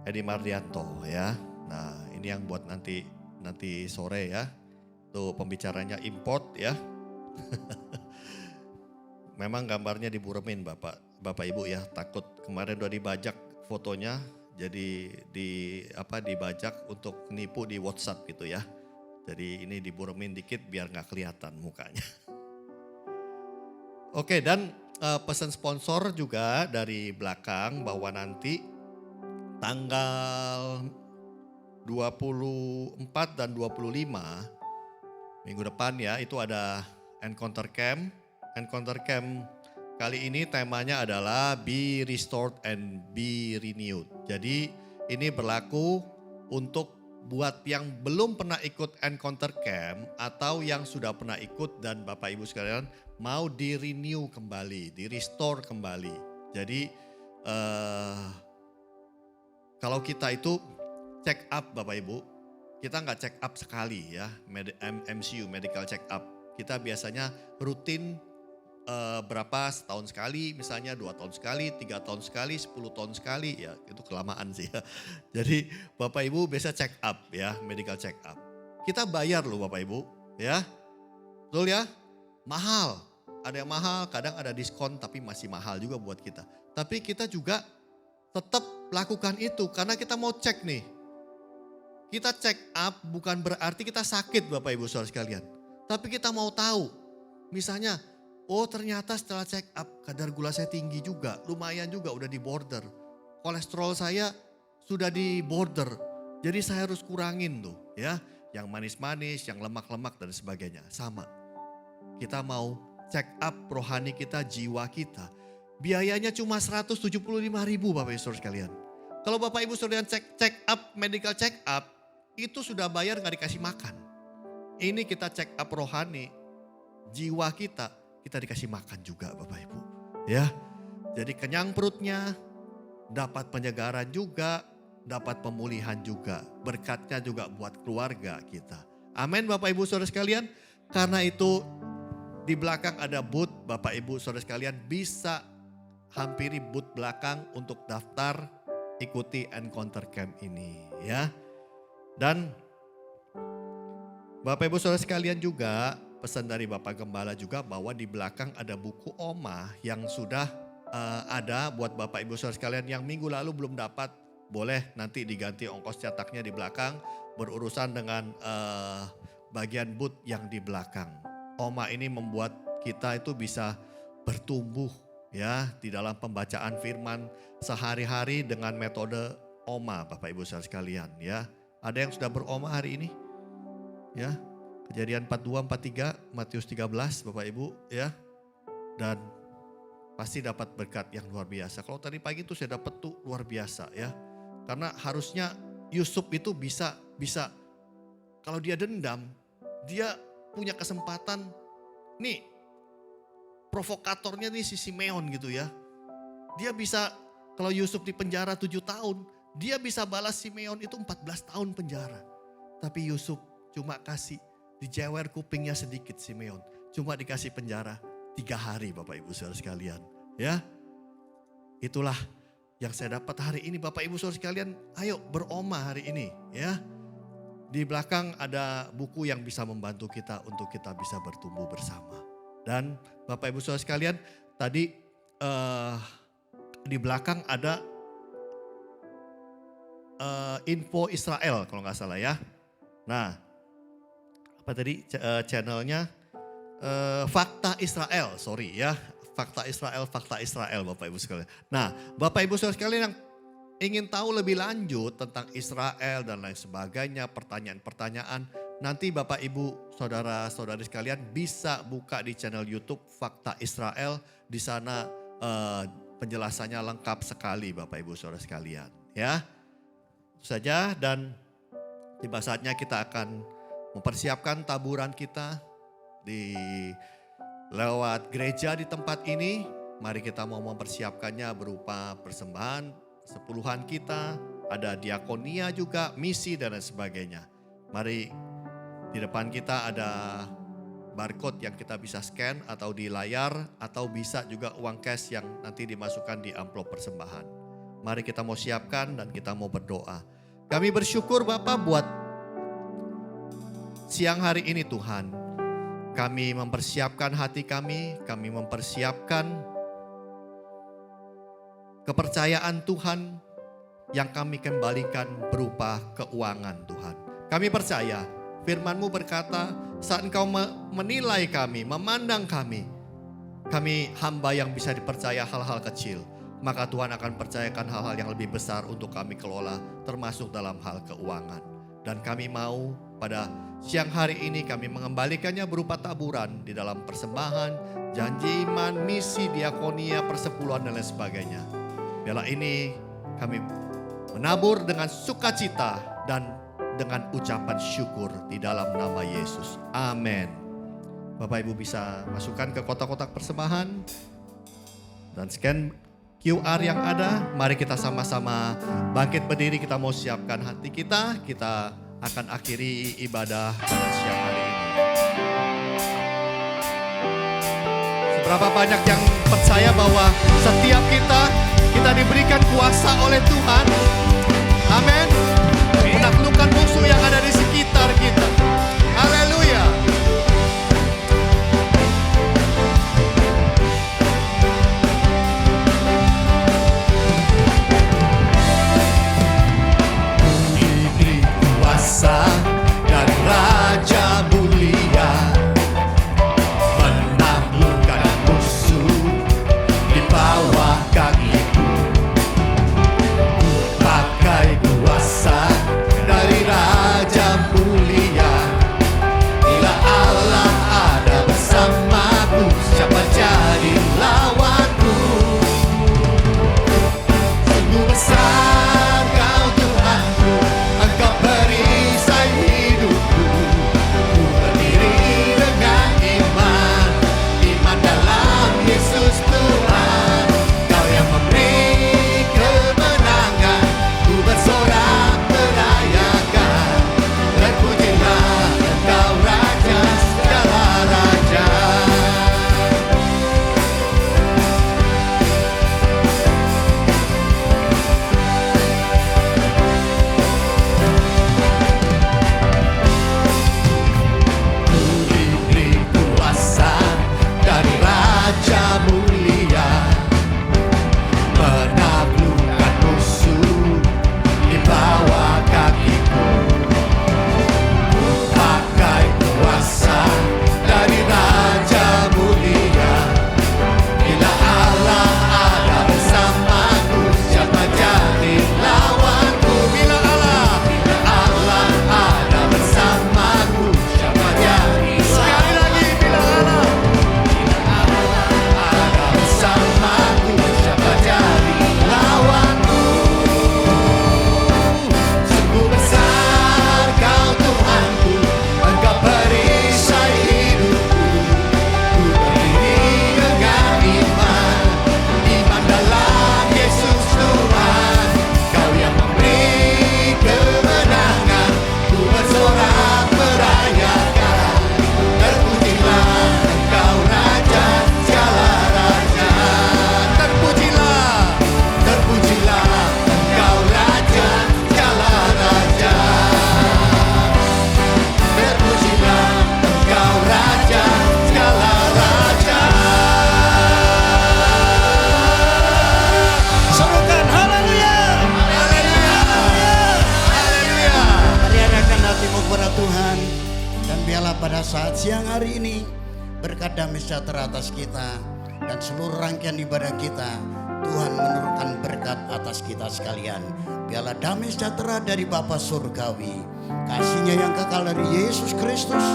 Edi Mardianto ya. Nah ini yang buat nanti sore ya. Tuh pembicaranya import ya. Memang gambarnya diburemin Bapak Ibu ya. Takut kemarin udah dibajak fotonya. Jadi dibajak untuk nipu di WhatsApp gitu ya. Jadi ini diburemin dikit biar gak kelihatan mukanya. Oke dan pesan sponsor juga dari belakang bahwa nanti tanggal 24 dan 25 minggu depan ya itu ada Encounter Camp. Encounter Camp kali ini temanya adalah Be Restored and Be Renewed. Jadi ini berlaku untuk buat yang belum pernah ikut Encounter Camp atau yang sudah pernah ikut dan Bapak Ibu sekalian mau di-renew kembali, di-restore kembali. Jadi kalau kita itu check up Bapak Ibu, kita nggak check up sekali ya, MCU, medical check up. Kita biasanya rutin berapa setahun sekali, misalnya 2 tahun sekali, 3 tahun sekali, 10 tahun sekali, ya itu kelamaan sih ya. Jadi Bapak Ibu biasa check up ya, medical check up. Kita bayar loh Bapak Ibu ya, betul ya, mahal. Ada yang mahal, kadang ada diskon tapi masih mahal juga buat kita. Tapi kita juga tetap lakukan itu karena kita mau cek nih. Kita check up bukan berarti kita sakit Bapak Ibu saudara sekalian. Tapi kita mau tahu, misalnya oh ternyata setelah check up kadar gula saya tinggi juga, lumayan juga udah di border. Kolesterol saya sudah di border, jadi saya harus kurangin tuh ya. Yang manis-manis, yang lemak-lemak dan sebagainya, sama. Kita mau check up rohani kita, jiwa kita. Biayanya cuma 175.000 Bapak Ibu saudara sekalian. Kalau Bapak Ibu saudara check up, medical check up, itu sudah bayar gak dikasih makan. Ini kita check up rohani, jiwa kita dikasih makan juga Bapak Ibu. Ya, jadi kenyang perutnya, dapat penyegaran juga, dapat pemulihan juga. Berkatnya juga buat keluarga kita. Amin Bapak Ibu saudara sekalian. Karena itu di belakang ada booth, Bapak Ibu saudara sekalian bisa hampiri booth belakang untuk daftar ikuti Encounter Camp ini ya. Dan Bapak Ibu saudara sekalian juga pesan dari Bapak Gembala juga bahwa di belakang ada buku Oma yang sudah ada buat Bapak Ibu saudara sekalian yang minggu lalu belum dapat, boleh nanti diganti ongkos cetaknya di belakang berurusan dengan bagian booth yang di belakang. Oma ini membuat kita itu bisa bertumbuh ya di dalam pembacaan firman sehari-hari dengan metode Oma Bapak Ibu saudara sekalian ya. Ada yang sudah beroma hari ini? Ya. Kejadian 42, 43, Matius 13 Bapak Ibu ya. Dan pasti dapat berkat yang luar biasa. Kalau tadi pagi itu saya dapat tuh luar biasa ya. Karena harusnya Yusuf itu bisa kalau dia dendam, dia punya kesempatan nih provokatornya nih si Simeon gitu ya. Dia bisa kalau Yusuf di penjara 7 tahun, dia bisa balas Simeon itu 14 tahun penjara. Tapi Yusuf cuma kasih dijewer kupingnya sedikit Simeon. Cuma dikasih penjara 3 hari Bapak Ibu Saudara sekalian. Ya, itulah yang saya dapat hari ini Bapak Ibu Saudara sekalian. Ayo beroma hari ini ya. Di belakang ada buku yang bisa membantu kita untuk kita bisa bertumbuh bersama. Dan Bapak Ibu Saudara sekalian, tadi di belakang ada info Israel kalau nggak salah ya. Nah, apa tadi channelnya? Fakta Israel, sorry ya. Fakta Israel Bapak Ibu sekalian. Nah, Bapak Ibu Saudara sekalian yang ingin tahu lebih lanjut tentang Israel dan lain sebagainya, pertanyaan-pertanyaan, nanti Bapak Ibu saudara-saudari sekalian bisa buka di channel YouTube Fakta Israel. Di sana penjelasannya lengkap sekali Bapak Ibu saudara sekalian. Ya, itu saja dan tiba saatnya kita akan mempersiapkan taburan kita di lewat gereja di tempat ini. Mari kita mau mempersiapkannya berupa persembahan sepuluhan kita, ada diakonia juga, misi dan lain sebagainya. Mari di depan kita ada barcode yang kita bisa scan atau di layar atau bisa juga uang cash yang nanti dimasukkan di amplop persembahan. Mari kita mau siapkan dan kita mau berdoa. Kami bersyukur Bapak buat siang hari ini Tuhan. Kami mempersiapkan hati kami mempersiapkan kepercayaan Tuhan yang kami kembalikan berupa keuangan Tuhan. Kami percaya firman-Mu berkata saat Engkau menilai kami, memandang kami hamba yang bisa dipercaya hal-hal kecil. Maka Tuhan akan percayakan hal-hal yang lebih besar untuk kami kelola termasuk dalam hal keuangan. Dan kami mau pada siang hari ini kami mengembalikannya berupa taburan di dalam persembahan, janji iman, misi, diakonia, persepuluhan dan lain sebagainya. Bila ini kami menabur dengan sukacita dan dengan ucapan syukur di dalam nama Yesus. Amin. Bapak Ibu bisa masukkan ke kotak-kotak persembahan dan scan QR yang ada. Mari kita sama-sama bangkit berdiri, kita mau siapkan hati kita. Kita akan akhiri ibadah pada siang hari ini. Seberapa banyak yang percaya bahwa setiap kita diberikan kuasa oleh Tuhan. Amin. Menaklukkan musuh yang ada di sekitar kita. Haleluya. Diberi kuasa dan Raja mulia, menaklukkan musuh di bawah kaki saat siang hari ini berkat damai sejahtera atas kita dan seluruh rangkaian ibadah kita, Tuhan menurunkan berkat atas kita sekalian. Biarlah damai sejahtera dari Bapa Surgawi, kasih-Nya yang kekal dari Yesus Kristus,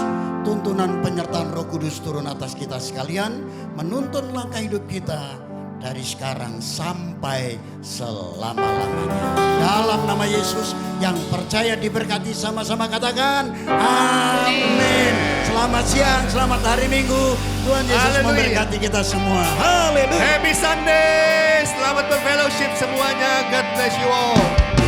tuntunan penyertaan Roh Kudus turun atas kita sekalian, menuntun langkah hidup kita dari sekarang sampai selama-lamanya. Dalam nama Yesus yang percaya diberkati, sama-sama katakan amin. Selamat siang, selamat hari Minggu. Tuhan Yesus Haleluya. memberkati kita semua. Haleluya. Happy Sunday. Selamat berfellowship semuanya. God bless you all.